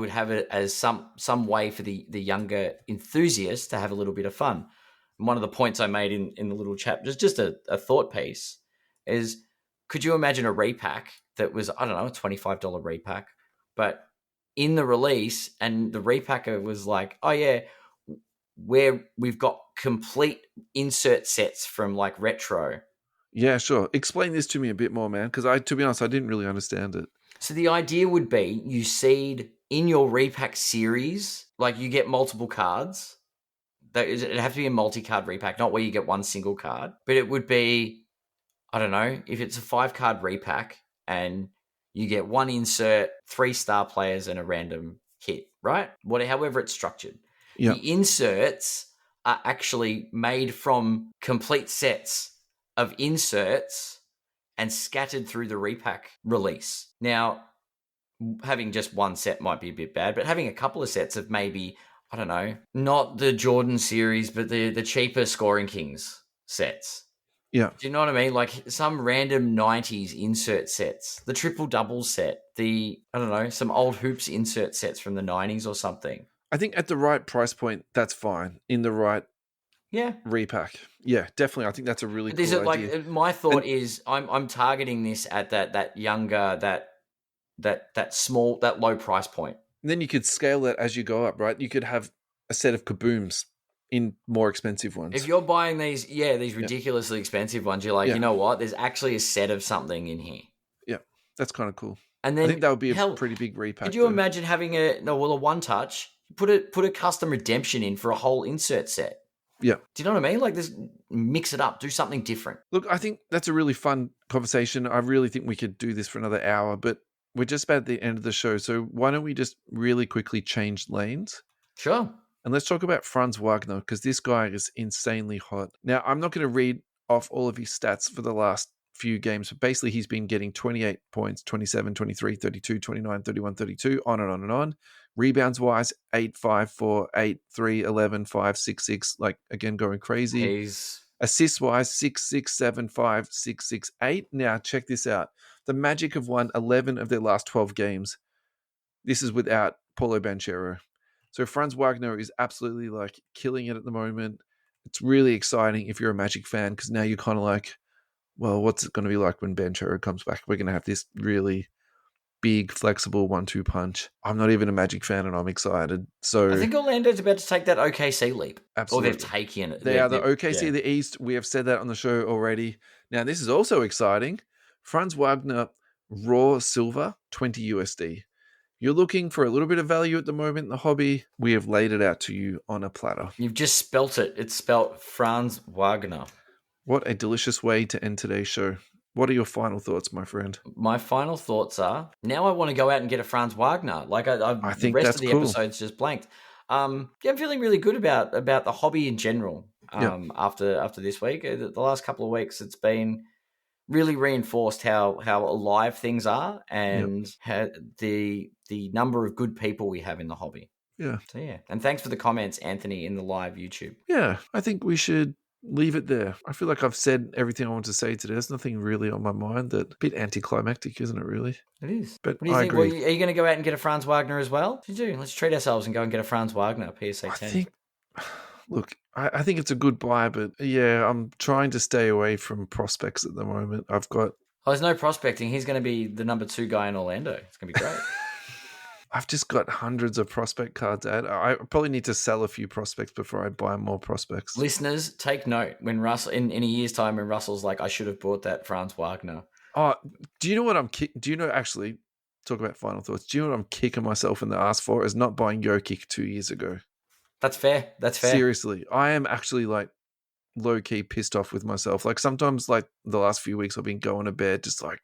have it as some way for the younger enthusiasts to have a little bit of fun. And one of the points I made in the little chat, just a thought piece, is could you imagine a repack that was, I don't know, a $25 repack, but in the release, and the repacker was like, oh yeah, we've got complete insert sets from like retro. Yeah, sure. Explain this to me a bit more, man, because to be honest, I didn't really understand it. So the idea would be you seed in your repack series, like you get multiple cards, it'd have to be a multi-card repack, not where you get one single card, but it would be, I don't know, if it's a 5-card repack and you get one insert, 3 star players, and a random hit, right? However it's structured. Yeah. The inserts are actually made from complete sets of inserts and scattered through the repack release. Now, having just one set might be a bit bad, but having a couple of sets of maybe, I don't know, not the Jordan series, but the cheaper Scoring Kings sets. Yeah. Do you know what I mean? Like some random 90s insert sets, the triple double set, I don't know, some old hoops insert sets from the 90s or something. I think at the right price point, that's fine. In the right repack. Yeah, definitely. I think that's a really cool idea. Like my thought is I'm targeting this at that younger, that small, that low price point. And then you could scale it as you go up, right? You could have a set of kabooms in more expensive ones. If you're buying these ridiculously expensive ones, you're like, you know what? There's actually a set of something in here. Yeah, that's kind of cool. And then I think that would be a pretty big repack. Could you imagine having a one-touch, put a custom redemption in for a whole insert set? Yeah. Do you know what I mean? Like, mix it up, do something different. Look, I think that's a really fun conversation. I really think we could do this for another hour, but we're just about at the end of the show. So why don't we just really quickly change lanes? Sure. And let's talk about Franz Wagner, because this guy is insanely hot. Now, I'm not going to read off all of his stats for the last few games, but basically he's been getting 28 points, 27, 23, 32, 29, 31, 32, on and on and on. Rebounds-wise, 8, 5, 4, 8, 3, 11, 5, 6, 6, like, again, going crazy. Assists-wise, 6, 6, 7, 5, 6, 6, 8. Now, check this out. The Magic have won 11 of their last 12 games. This is without Paulo Banchero. So Franz Wagner is absolutely like killing it at the moment. It's really exciting if you're a Magic fan, because now you're kind of like, well, what's it going to be like when Banchero comes back? We're going to have this really big, flexible 1-2 punch. I'm not even a Magic fan, and I'm excited. So I think Orlando's about to take that OKC leap. Absolutely. Or they've taken it. They are the OKC of the East. We have said that on the show already. Now, this is also exciting. Franz Wagner raw silver, 20 USD. You're looking for a little bit of value at the moment in the hobby. We have laid it out to you on a platter. You've just spelt it. It's spelt Franz Wagner. What a delicious way to end today's show. What are your final thoughts, my friend? My final thoughts are, now I want to go out and get a Franz Wagner. Like I think the rest of the episode's just blanked. I'm feeling really good about the hobby in general. After this week, the last couple of weeks, it's been really reinforced how alive things are and how the number of good people we have in the hobby. Yeah. So yeah. And thanks for the comments, Anthony, in the live YouTube. Yeah, I think we should leave it there. I feel like I've said everything I want to say today. There's nothing really on my mind. A bit anticlimactic, isn't it, really? It is. But what do you think? agree. Well, are you going to go out and get a Franz Wagner as well? What do you do? Let's treat ourselves and go and get a Franz Wagner PSA 10. I think it's a good buy, but yeah, I'm trying to stay away from prospects at the moment. I've got... Oh, there's no prospecting. He's going to be the number 2 guy in Orlando. It's going to be great. I've just got hundreds of prospect cards out. I probably need to sell a few prospects before I buy more prospects. Listeners, take note when Russell, in a year's time, when Russell's like, I should have bought that Franz Wagner. Oh, do you know what actually, talk about final thoughts. Do you know what I'm kicking myself in the ass for? Is not buying Jokic 2 years ago. That's fair. Seriously, I am actually like low-key pissed off with myself. Like sometimes like the last few weeks I've been going to bed just like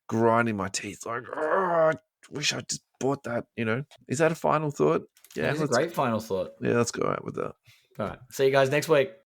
grinding my teeth like, I wish I just bought that, Is that a final thought? Yeah, it's a great final thought. Yeah, let's go out with that. All right. See you guys next week.